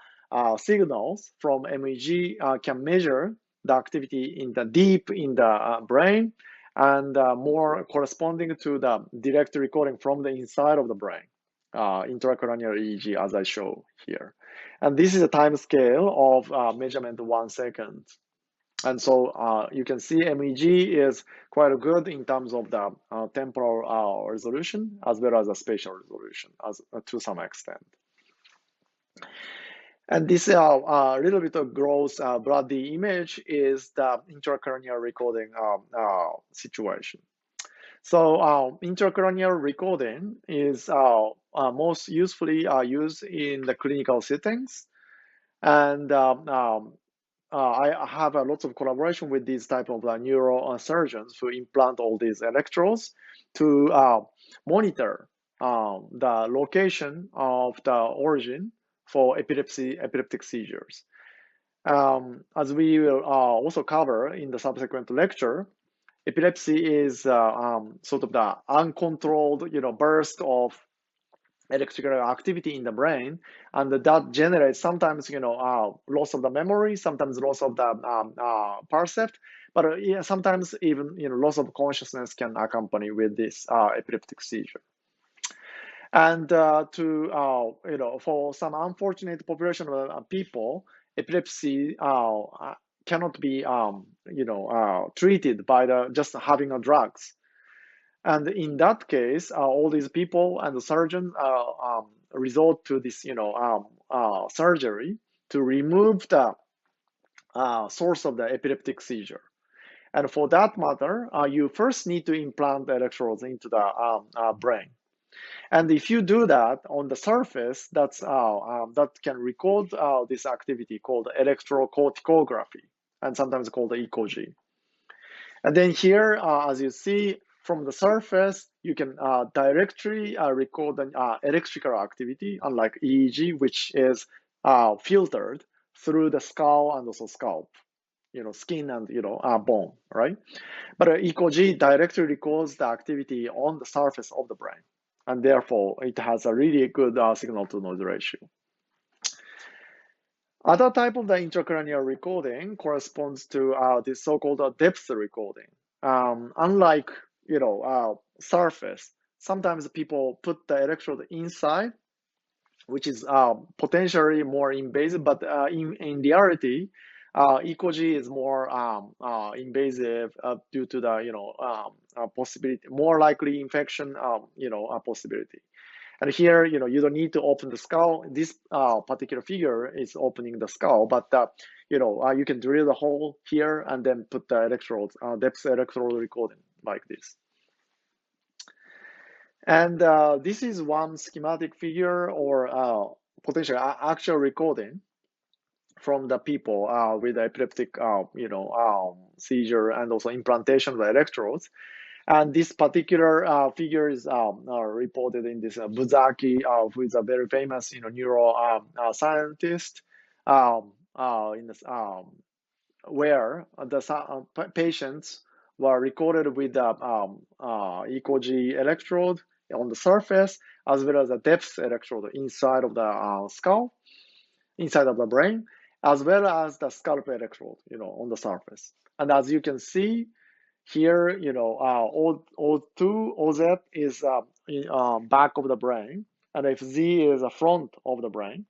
signals from MEG can measure the activity deep in the brain, and more corresponding to the direct recording from the inside of the brain, intracranial EEG, as I show here. And this is a time scale of measurement 1 second. And so you can see MEG is quite good in terms of the temporal resolution as well as the spatial resolution to some extent. And this little bit of gross bloody image is the intracranial recording situation. So intracranial recording is most usefully used in the clinical settings. And I have lots of collaboration with these type of neurosurgeons who implant all these electrodes to monitor the location of the origin for epileptic seizures. As we will also cover in the subsequent lecture, epilepsy is sort of the uncontrolled, burst of electrical activity in the brain, and that generates sometimes, loss of the memory, sometimes loss of the percept, but sometimes even, loss of consciousness can accompany with this epileptic seizure. And for some unfortunate population of people, epilepsy cannot be, treated by just having drugs. And in that case, all these people and the surgeon resort to this, surgery to remove the source of the epileptic seizure. And for that matter, you first need to implant the electrodes into the brain. And if you do that on the surface, that can record this activity called electrocorticography, and sometimes called the ECG. And then here, as you see from the surface, you can directly record the electrical activity, unlike EEG, which is filtered through the skull and also scalp, skin and bone, right? But ECG directly records the activity on the surface of the brain, and therefore it has a really good signal to noise ratio. Other type of the intracranial recording corresponds to this so-called depth recording. Unlike surface, sometimes people put the electrode inside, which is potentially more invasive, but in reality, ECG is more invasive due to the possibility, more likely infection, possibility. And here, you don't need to open the skull. This particular figure is opening the skull, but you can drill the hole here and then put the electrodes, depth electrode recording like this. And this is one schematic figure or potential actual recording from the people with epileptic, seizure and also implantation of the electrodes. And this particular figure is reported in this Buzaki, who is a very famous, neuro scientist, in this, where the patients were recorded with the ECG electrode on the surface, as well as a depth electrode inside of the skull, inside of the brain, as well as the scalp electrode, on the surface. And as you can see here, O2, OZ is back of the brain, and if Z is the front of the brain.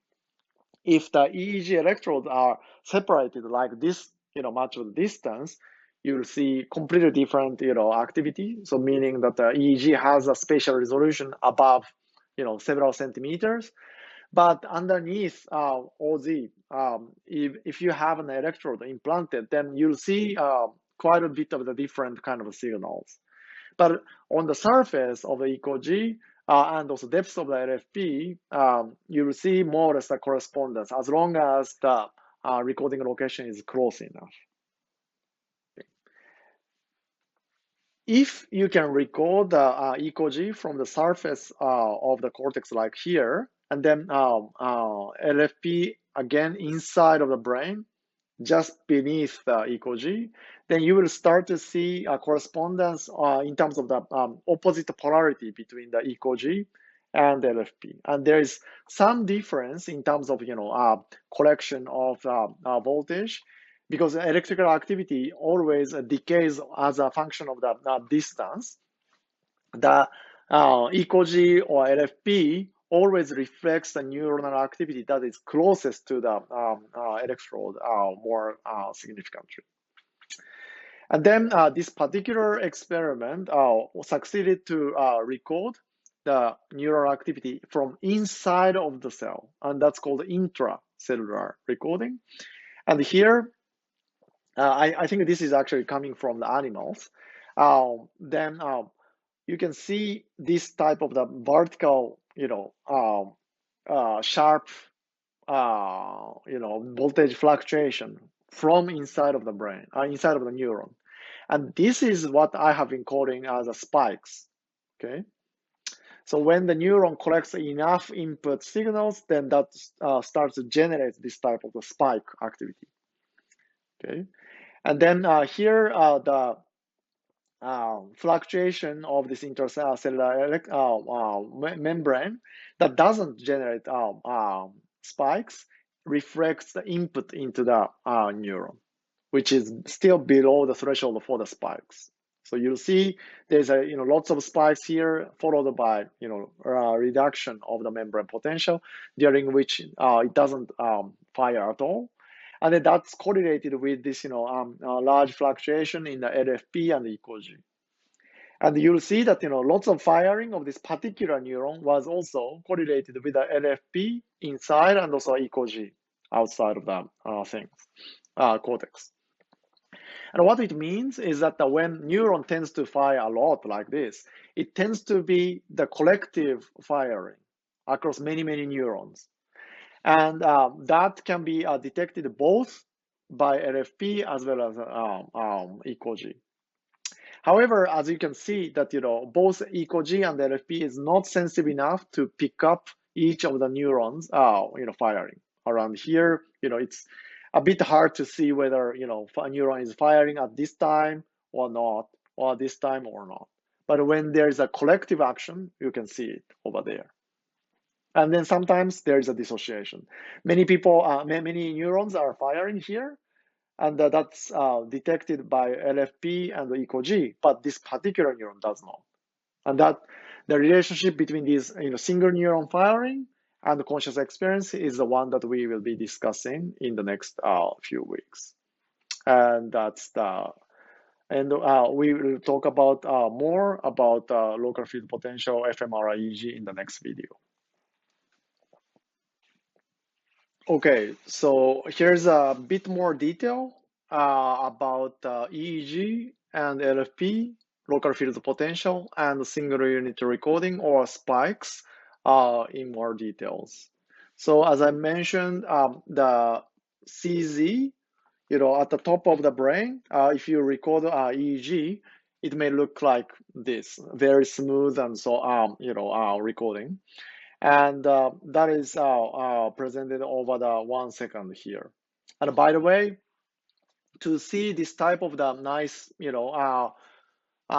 If the EEG electrodes are separated like this, much of the distance, you will see completely different, activity. So meaning that the EEG has a spatial resolution above, several centimeters. But underneath OZ, if you have an electrode implanted, then you'll see quite a bit of the different kind of signals. But on the surface of the ECG and also depth of the LFP, you will see more or less the correspondence as long as the recording location is close enough. If you can record the ECG from the surface of the cortex like here, and then LFP again inside of the brain, just beneath the ECG, then you will start to see a correspondence in terms of the opposite polarity between the ECG and the LFP. And there is some difference in terms of correction of voltage, because electrical activity always decays as a function of the distance. The ECG or LFP always reflects the neuronal activity that is closest to the electrode more significantly. And then this particular experiment succeeded to record the neural activity from inside of the cell, and that's called intracellular recording. And here, I think this is actually coming from the animals. Then you can see this type of the vertical, sharp, voltage fluctuation from inside of the brain, inside of the neuron. And this is what I have been calling as a spikes, okay? So when the neuron collects enough input signals, then that starts to generate this type of the spike activity, okay? And then here, the fluctuation of this intercellular membrane that doesn't generate spikes reflects the input into the neuron, which is still below the threshold for the spikes. So you'll see there's lots of spikes here, followed by reduction of the membrane potential, during which it doesn't fire at all. And then that's correlated with this large fluctuation in the LFP and the ECG. And you'll see that lots of firing of this particular neuron was also correlated with the LFP inside and also ECOG outside of the cortex. And what it means is that when neuron tends to fire a lot like this, it tends to be the collective firing across many, many neurons. And that can be detected both by LFP as well as ECOG. However, as you can see that both ECOG and LFP is not sensitive enough to pick up each of the neurons firing around here. It's a bit hard to see whether a neuron is firing at this time or not, or this time or not. But when there is a collective action, you can see it over there. And then sometimes there is a dissociation. Many neurons are firing here, and that's detected by LFP and the ECOG, but this particular neuron does not. And that the relationship between these single neuron firing and the conscious experience is the one that we will be discussing in the next few weeks. And we will talk about more about local field potential fMRI EEG in the next video. Okay, so here's a bit more detail about EEG and LFP, local field potential, and single unit recording or spikes in more details. So as I mentioned, the CZ, at the top of the brain, if you record EEG, it may look like this, very smooth and so recording. And that is presented over the 1 second here. And by the way, to see this type of the nice,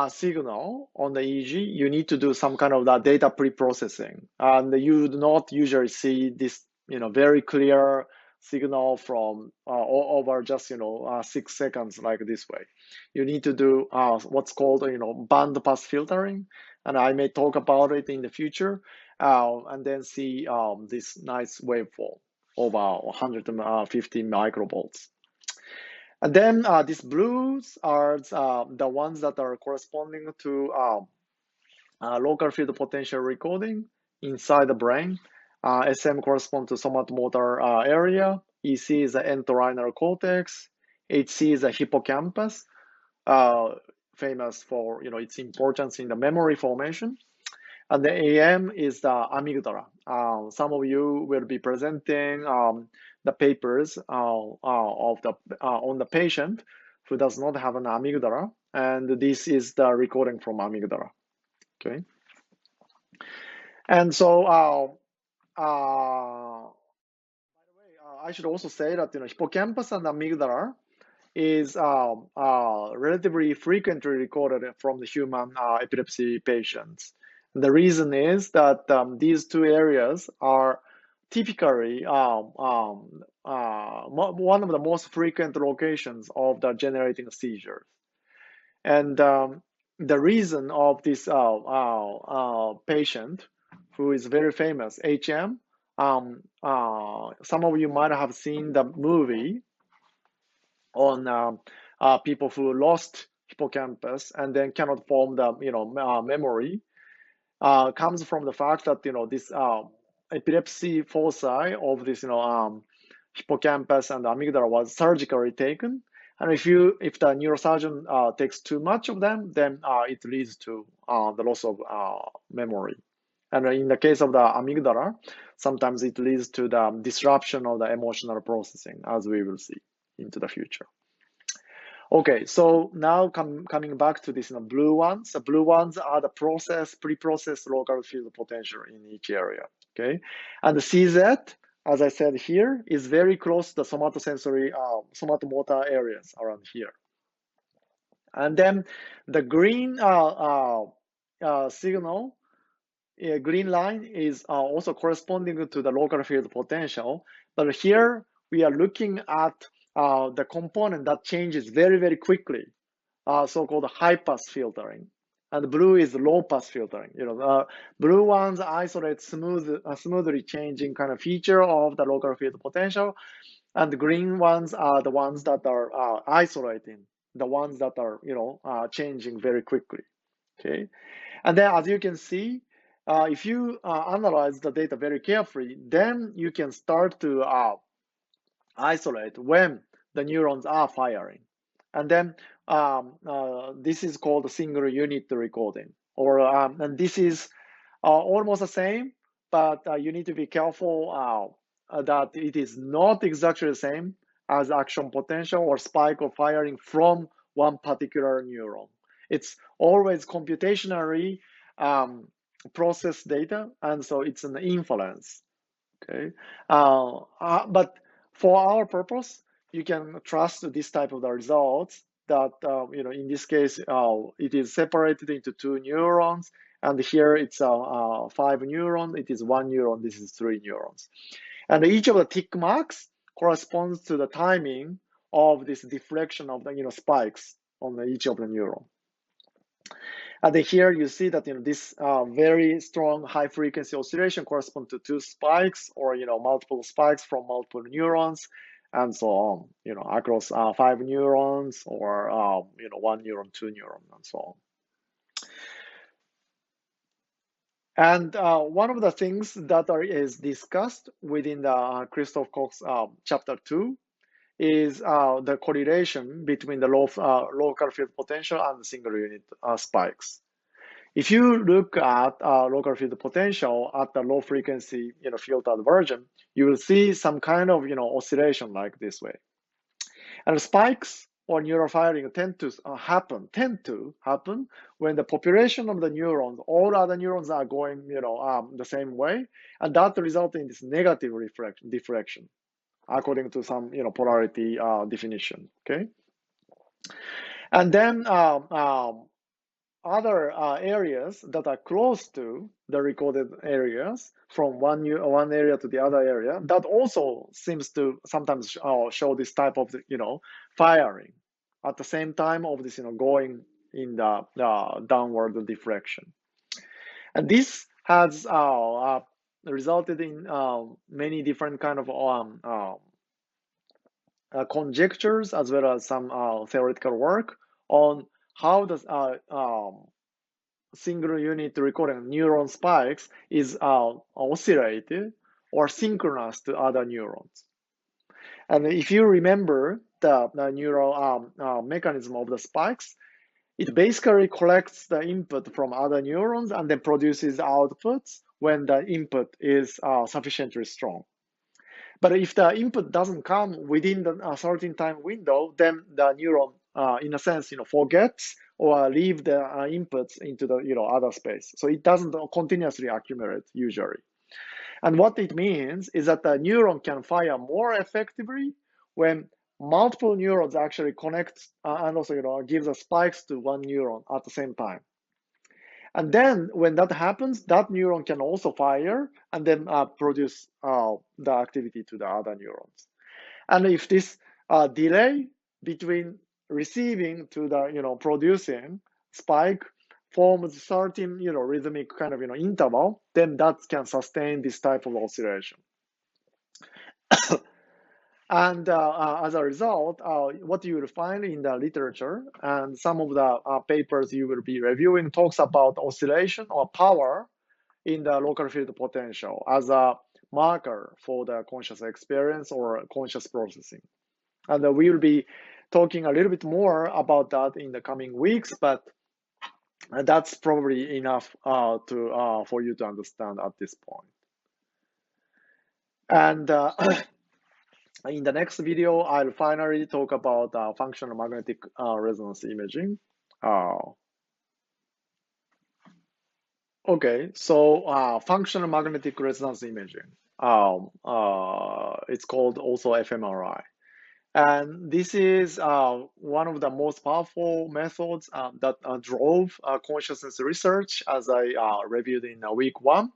signal on the EEG, you need to do some kind of the data pre-processing. And you do not usually see this, very clear signal from over just, 6 seconds like this way. You need to do what's called, band pass filtering. And I may talk about it in the future. And then see this nice waveform over 150 microvolts. And then these blues are the ones that are corresponding to local field potential recording inside the brain. SM corresponds to somatomotor area. EC is the entorhinal cortex. HC is the hippocampus, famous for its importance in the memory formation. And the AM is the amygdala. Some of you will be presenting the papers on the patient who does not have an amygdala, and this is the recording from amygdala. Okay. And so, by the way, I should also say that hippocampus and amygdala is relatively frequently recorded from the human epilepsy patients. The reason is that these two areas are typically one of the most frequent locations of the generating seizures. And the reason of this patient, who is very famous, HM, some of you might have seen the movie on people who lost hippocampus and then cannot form the memory. Comes from the fact that this epilepsy foci of this hippocampus and amygdala was surgically taken, and if the neurosurgeon takes too much of them, then it leads to the loss of memory. And in the case of the amygdala, sometimes it leads to the disruption of the emotional processing, as we will see into the future. Okay, so now coming back to this blue ones. The blue ones are the pre-processed local field potential in each area. Okay, and the CZ, as I said here, is very close to the somatosensory, somatomotor areas around here. And then the green signal, green line is also corresponding to the local field potential. But here we are looking at the component that changes very, very quickly, so-called high-pass filtering. And blue is low-pass filtering. Blue ones isolate smoothly changing kind of feature of the local field potential, and the green ones are the ones that are isolating, the ones that are changing very quickly. Okay, and then as you can see, if you analyze the data very carefully, then you can start to isolate when the neurons are firing. And then this is called a single unit recording, or and this is almost the same, but you need to be careful that it is not exactly the same as action potential or spike or firing from one particular neuron. It's always computationally processed data, and so it's an inference. Okay, but for our purpose, you can trust this type of the results that in this case it is separated into two neurons, and here it's 5 neurons. It is 1 neuron. This is 3 neurons, and each of the tick marks corresponds to the timing of this deflection of the spikes on each of the neuron. And then here you see that this very strong high frequency oscillation corresponds to 2 spikes, or multiple spikes from multiple neurons, and so on. Across 5 neurons, or 1 neuron, 2 neuron, and so on. And one of the things that is discussed within the Christoph Koch's chapter 2 is the correlation between the local field potential and the single unit spikes. If you look at local field potential at the low frequency filtered version, you will see some kind of oscillation like this way. And spikes or neurofiring tend to happen when the population of the neurons, all other neurons are going the same way, and that results in this negative diffraction according to some polarity definition. Okay, and then other areas that are close to the recorded areas from one area to the other area, that also seems to sometimes show this type of firing at the same time of this going in the downward diffraction. And this has resulted in many different kind of conjectures, as well as some theoretical work on how does single unit recording neuron spikes is oscillated or synchronous to other neurons. And if you remember the neural mechanism of the spikes, it basically collects the input from other neurons and then produces outputs when the input is sufficiently strong. But if the input doesn't come within the certain time window, then the neuron, in a sense, forgets or leave the inputs into the other space. So it doesn't continuously accumulate usually. And what it means is that the neuron can fire more effectively when multiple neurons actually connect and also gives the spikes to one neuron at the same time. And then when that happens, that neuron can also fire and then produce the activity to the other neurons. And if this delay between receiving to the producing spike forms certain rhythmic kind of interval, then that can sustain this type of oscillation. And as a result, what you will find in the literature and some of the papers you will be reviewing talks about oscillation or power in the local field potential as a marker for the conscious experience or conscious processing. And we will be talking a little bit more about that in the coming weeks, but that's probably enough for you to understand at this point. And in the next video, I'll finally talk about functional magnetic resonance imaging. Okay, so functional magnetic resonance imaging. It's called also FMRI. And this is one of the most powerful methods that drove consciousness research, as I reviewed in week 1.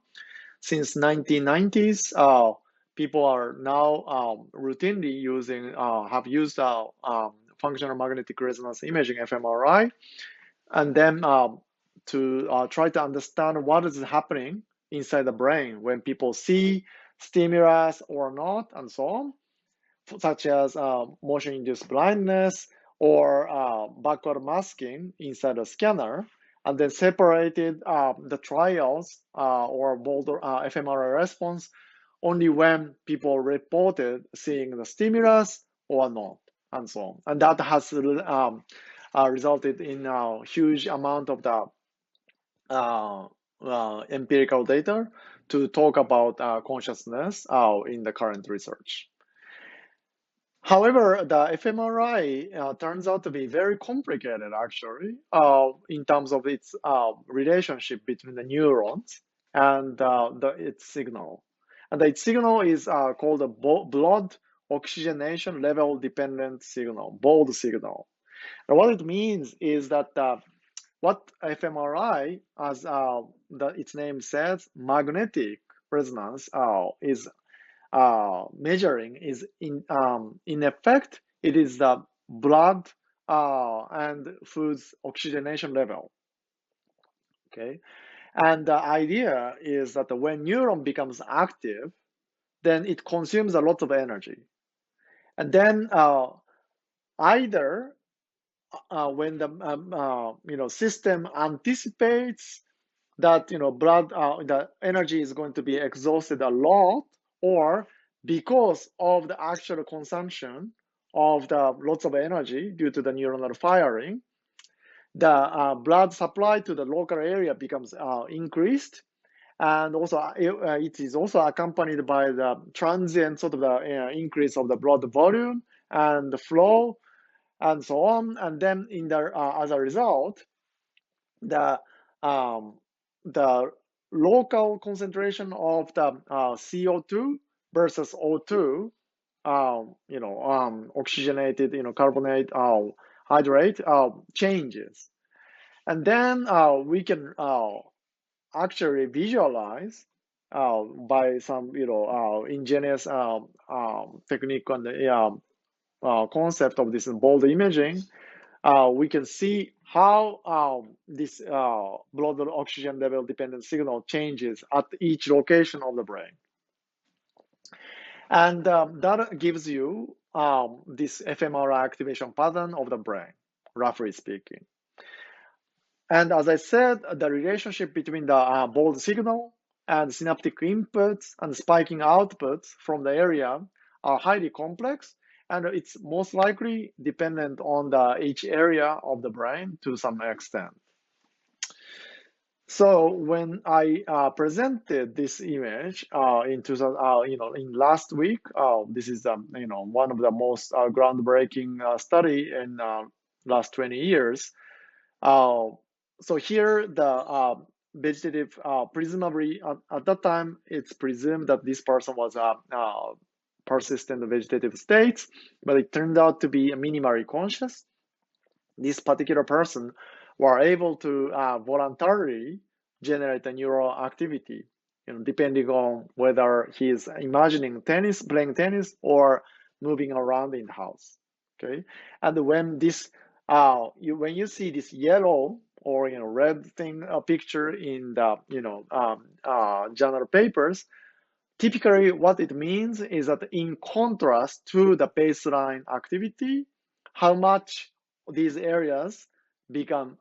Since 1990s, people are now routinely have used functional magnetic resonance imaging, FMRI, and then to try to understand what is happening inside the brain when people see stimulus or not, and so on, such as motion-induced blindness or backward masking inside a scanner. and then separated the trials or bold fMRI response only when people reported seeing the stimulus or not, and so on. And that has resulted in a huge amount of the empirical data to talk about consciousness in the current research. However, the fMRI turns out to be very complicated, actually, in terms of its relationship between the neurons and its signal. And its signal is called a blood oxygenation level dependent signal, BOLD signal. And what it means is that what fMRI, as its name says, magnetic resonance, is measuring is in effect, it is the blood and food's oxygenation level. Okay, and the idea is that when neuron becomes active, then it consumes a lot of energy, and then either when the system anticipates that blood the energy is going to be exhausted a lot, or because of the actual consumption of the lots of energy due to the neuronal firing, the blood supply to the local area becomes increased, and also it is also accompanied by the transient sort of the increase of the blood volume and the flow and so on, and then in the as a result, the um, the local concentration of the CO2 versus O2, oxygenated, carbonate hydrate changes, and then we can actually visualize by some ingenious technique and concept of this bold imaging. We can see how this blood oxygen level dependent signal changes at each location of the brain. And that gives you this fMRI activation pattern of the brain, roughly speaking. And as I said, the relationship between the bold signal and synaptic inputs and spiking outputs from the area are highly complex, and it's most likely dependent on each area of the brain to some extent. So when I presented this image in last week, this is one of the most groundbreaking study in last 20 years. So here the vegetative, presumably at that time, it's presumed that this person was a persistent vegetative state, but it turned out to be minimally conscious. This particular person were able to voluntarily generate a neural activity, depending on whether he is imagining playing tennis, or moving around in the house. Okay, and when this when you see this yellow or red thing picture in the journal papers, typically what it means is that in contrast to the baseline activity, how much these areas become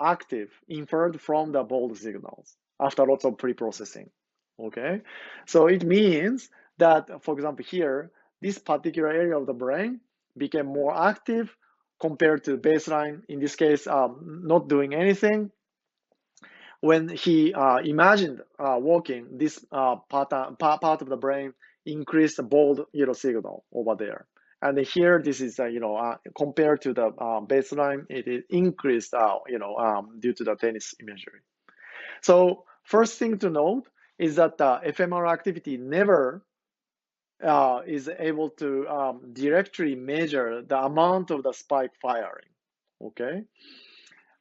active, inferred from the bold signals after lots of pre-processing. Okay, so it means that, for example, here, this particular area of the brain became more active compared to baseline, in this case, not doing anything. When he imagined walking, this part of the brain increased the bold signal over there. And here, this is compared to the baseline, it increased due to the tennis imagery. So first thing to note is that the fMRI activity never is able to directly measure the amount of the spike firing. Okay.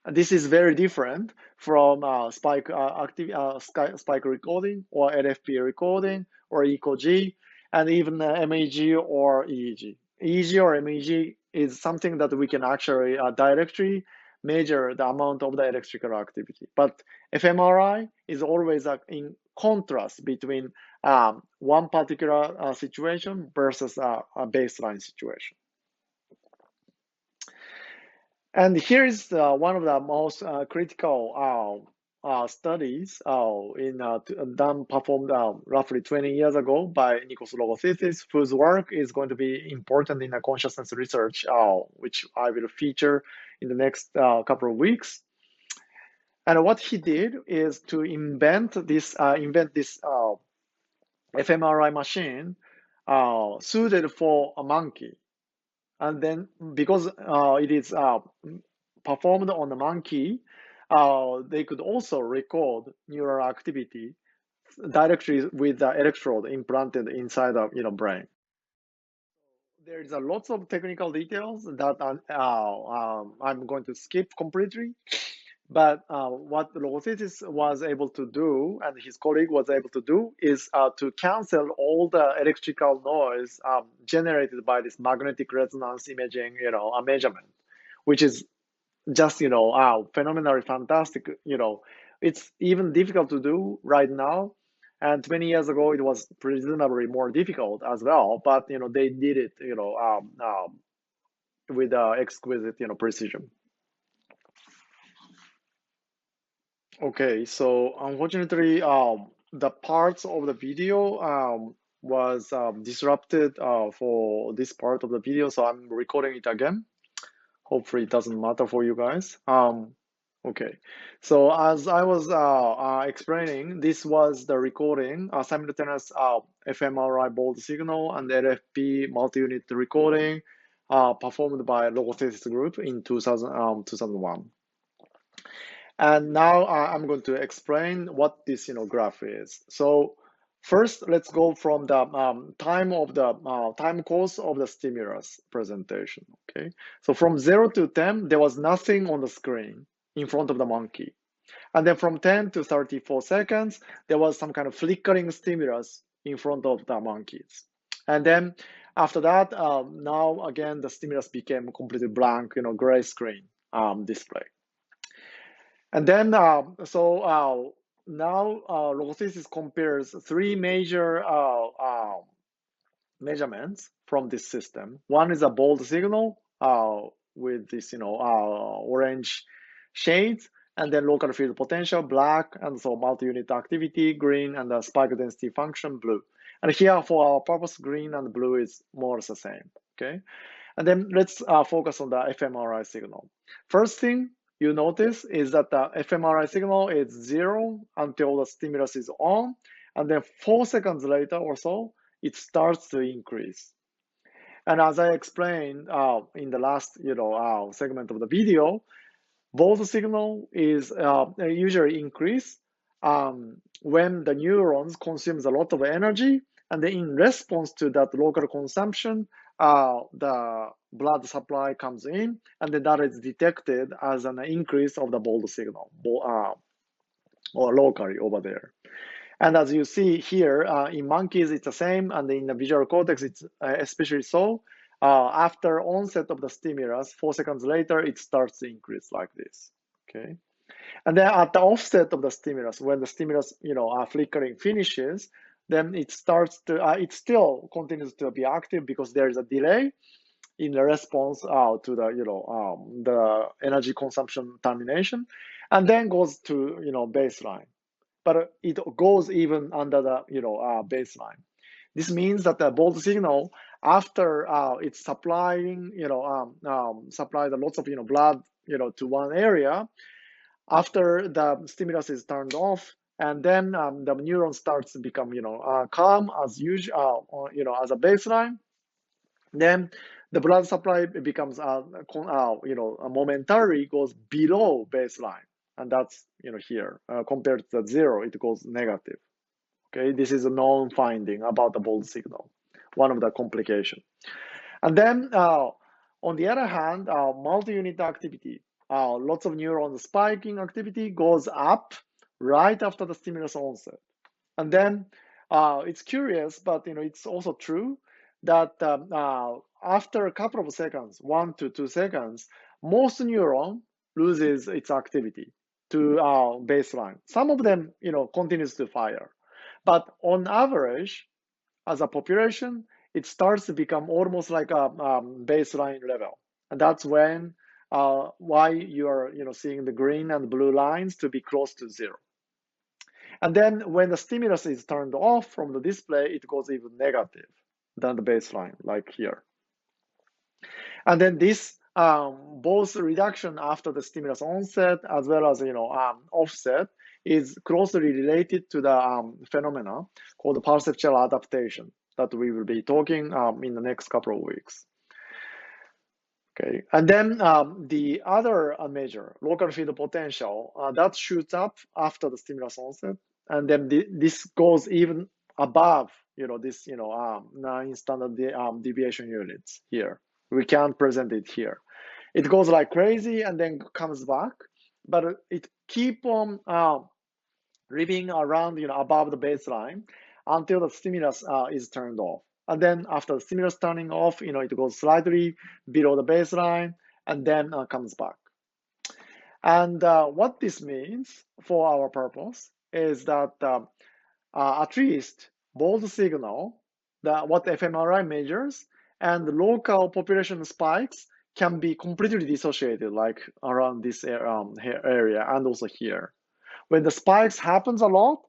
This is very different from spike recording or LFP recording or ECG, and even MEG or EEG. EEG or MEG is something that we can actually directly measure the amount of the electrical activity. But fMRI is always in contrast between one particular situation versus a baseline situation. And here is one of the most critical studies done performed roughly 20 years ago by Nikos Logothetis, whose work is going to be important in the consciousness research, which I will feature in the next couple of weeks. And what he did is to invent this fMRI machine suited for a monkey. And then because it is performed on the monkey, they could also record neural activity directly with the electrode implanted inside the brain. There is a lots of technical details that I'm going to skip completely. But what Logothetis was able to do, and his colleague was able to do, is to cancel all the electrical noise generated by this magnetic resonance imaging, a measurement, which is just, phenomenally fantastic. It's even difficult to do right now. And 20 years ago, it was presumably more difficult as well. But, they did it, with exquisite, precision. Okay, so unfortunately, the parts of the video was disrupted for this part of the video, so I'm recording it again. Hopefully, it doesn't matter for you guys. Okay, so as I was explaining, this was the recording, simultaneous fMRI bold signal and LFP multi-unit recording performed by Logothetis group in 2001. And now I'm going to explain what this graph is. So first, let's go from the time course of the stimulus presentation. Okay, so from 0 to 10, there was nothing on the screen in front of the monkey. And then from 10 to 34 seconds, there was some kind of flickering stimulus in front of the monkeys. And then after that, now again, the stimulus became completely blank, gray screen display. And then, now Logothetis compares three major measurements from this system. One is a bold signal with this, orange shades, and then local field potential, black, and so multi-unit activity, green, and the spike density function, blue. And here, for our purpose, green and blue is more or less the same. Okay, and then let's focus on the fMRI signal. First thing you notice is that the fMRI signal is 0 until the stimulus is on, and then 4 seconds later or so, it starts to increase. And as I explained in the last segment of the video, bold signal is usually increase when the neurons consumes a lot of energy, and then in response to that local consumption, the blood supply comes in, and then that is detected as an increase of the bold signal, or locally over there. And as you see here, in monkeys, it's the same, and in the visual cortex, it's especially so. After onset of the stimulus, 4 seconds later, it starts to increase like this. Okay, and then at the offset of the stimulus, when the stimulus, flickering finishes, then it starts to, it still continues to be active because there is a delay in the response to the energy consumption termination, and then goes to, baseline. But it goes even under the, baseline. This means that the bold signal, after it's supplying, supply the lots of, blood, to one area, after the stimulus is turned off, and then the neuron starts to become, calm as usual, as a baseline, then the blood supply becomes, momentarily goes below baseline, and that's, here compared to 0, it goes negative. Okay, this is a known finding about the bold signal, one of the complications. And then on the other hand, multi-unit activity, lots of neurons spiking activity goes up right after the stimulus onset. And then it's curious, but it's also true that after a couple of seconds, 1 to 2 seconds, most neuron loses its activity to baseline. Some of them, continues to fire. But on average, as a population, it starts to become almost like a baseline level. And that's when why you are seeing the green and blue lines to be close to zero. And then when the stimulus is turned off from the display, it goes even negative than the baseline, like here. And then this both reduction after the stimulus onset as well as offset is closely related to the phenomena called perceptual adaptation that we will be talking in the next couple of weeks. Okay, and then the other measure, local field potential, that shoots up after the stimulus onset, and then this goes even above, this, 9 standard deviation units here. We can't present it here. It goes like crazy and then comes back, but it keep on ripping around, above the baseline until the stimulus is turned off. And then after the stimulus turning off, it goes slightly below the baseline and then comes back. And what this means for our purpose is that at least both signal, what fMRI measures, and the local population spikes can be completely dissociated, like around this area and also here. When the spikes happens a lot,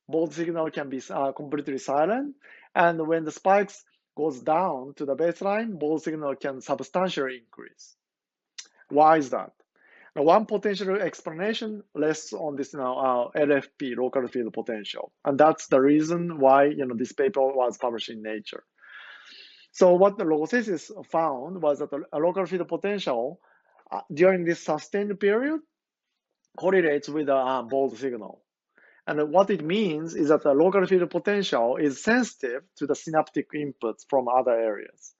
both signal can be completely silent, and when the spikes goes down to the baseline, both signal can substantially increase. Why is that? Now, one potential explanation rests on this LFP, local field potential, and that's the reason why this paper was published in Nature. So what the logothesis found was that a local field potential during this sustained period correlates with a bold signal. And what it means is that the local field potential is sensitive to the synaptic inputs from other areas.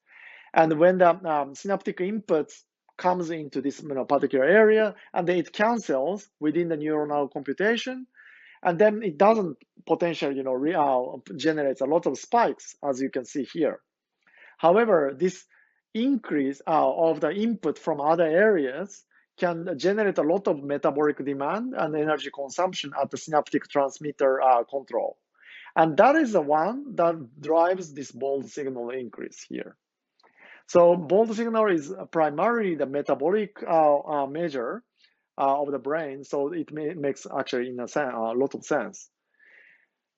And when the synaptic inputs comes into this particular area, and then it cancels within the neuronal computation, and then it doesn't potentially generates a lot of spikes, as you can see here. However, this increase of the input from other areas can generate a lot of metabolic demand and energy consumption at the synaptic transmitter control. And that is the one that drives this bold signal increase here. So bold signal is primarily the metabolic measure of the brain, so it makes actually in a lot of sense.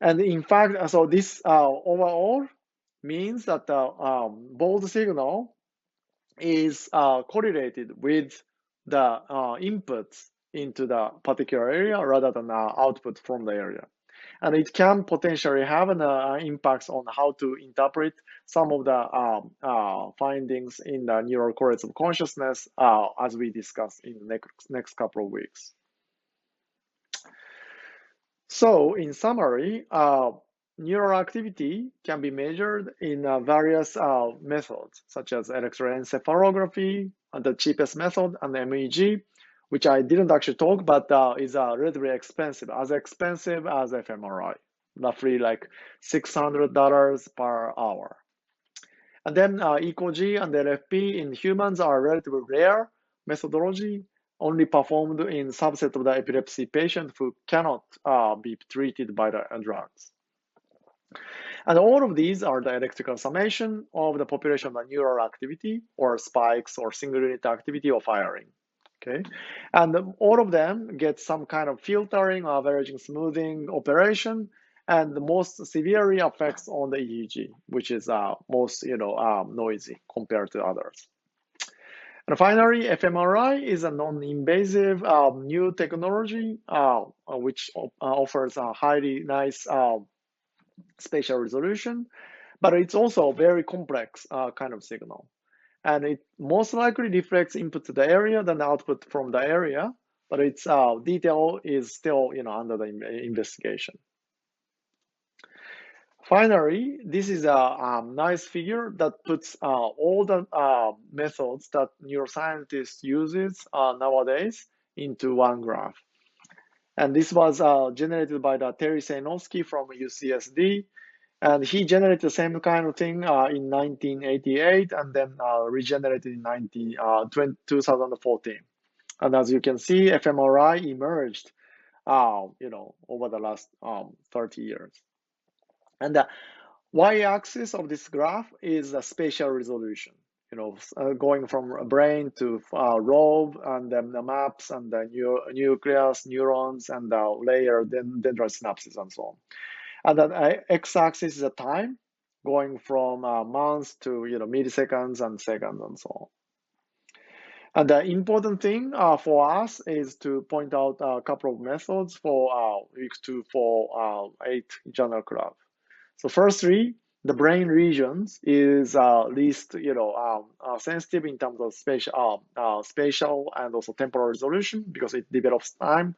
And in fact, so this overall means that the bold signal is correlated with the inputs into the particular area rather than output from the area. And it can potentially have an impact on how to interpret some of the findings in the neural correlates of consciousness as we discuss in the next couple of weeks. So in summary, neural activity can be measured in various methods, such as electroencephalography, the cheapest method, and MEG, which I didn't actually talk, but is relatively expensive as fMRI, roughly like $600 per hour. And then ECOG and LFP in humans are relatively rare methodology, only performed in subset of the epilepsy patient who cannot be treated by the drugs. And all of these are the electrical summation of the population of neural activity or spikes or single unit activity or firing. Okay, and all of them get some kind of filtering or averaging smoothing operation, and the most severely affects on the EEG, which is most noisy compared to others. And finally, fMRI is a non-invasive new technology which offers a highly nice spatial resolution, but it's also a very complex kind of signal. And it most likely reflects input to the area than the output from the area, but its detail is still under the investigation. Finally, this is a nice figure that puts all the methods that neuroscientists uses nowadays into one graph. And this was generated by the Terry Sejnowski from UCSD. And he generated the same kind of thing in 1988 and then regenerated in 2014. And as you can see, fMRI emerged over the last 30 years. And the y-axis of this graph is the spatial resolution. going from brain to lobe, and then the maps and the nucleus, neurons, and the layer, then dendrite synapses, and so on. And then x-axis is the time, going from months to milliseconds and seconds and so on. And the important thing for us is to point out a couple of methods for week 2, 4, 8 journal club. So firstly, the brain regions is least sensitive in terms of spatial and also temporal resolution, because it develops time,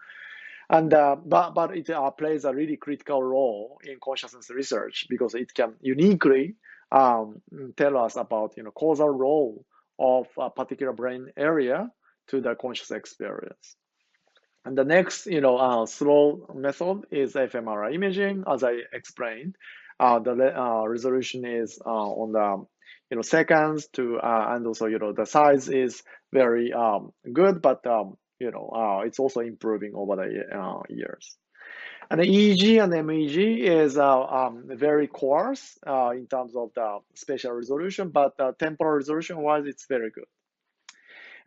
and but it plays a really critical role in consciousness research, because it can uniquely tell us about causal role of a particular brain area to the conscious experience. And the next, slow method is fMRI imaging, as I explained. The resolution is on the seconds to, and also the size is very good, but it's also improving over the years. And the EEG and MEG is very coarse in terms of the spatial resolution, but temporal resolution wise, it's very good.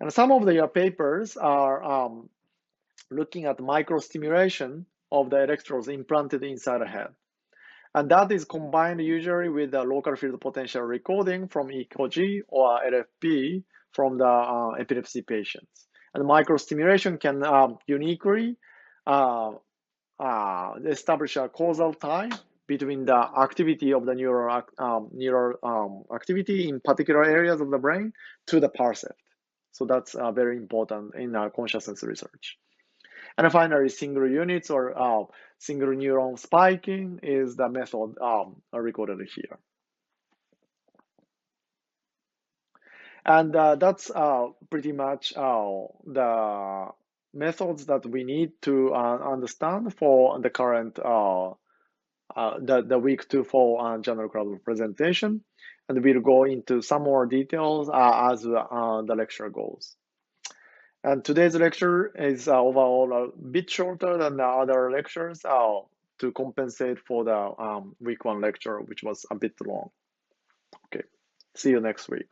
And some of the papers are looking at microstimulation of the electrodes implanted inside the head. And that is combined usually with the local field potential recording from EKG or LFP from the epilepsy patients. And microstimulation can uniquely establish a causal tie between the activity of the neural activity in particular areas of the brain to the percept. So that's very important in consciousness research. And finally, single units or single neuron spiking is the method recorded here. And that's pretty much the methods that we need to understand for the current the week 2 for general club presentation. And we'll go into some more details as the lecture goes. And today's lecture is overall a bit shorter than the other lectures to compensate for the week 1 lecture, which was a bit long. Okay, see you next week.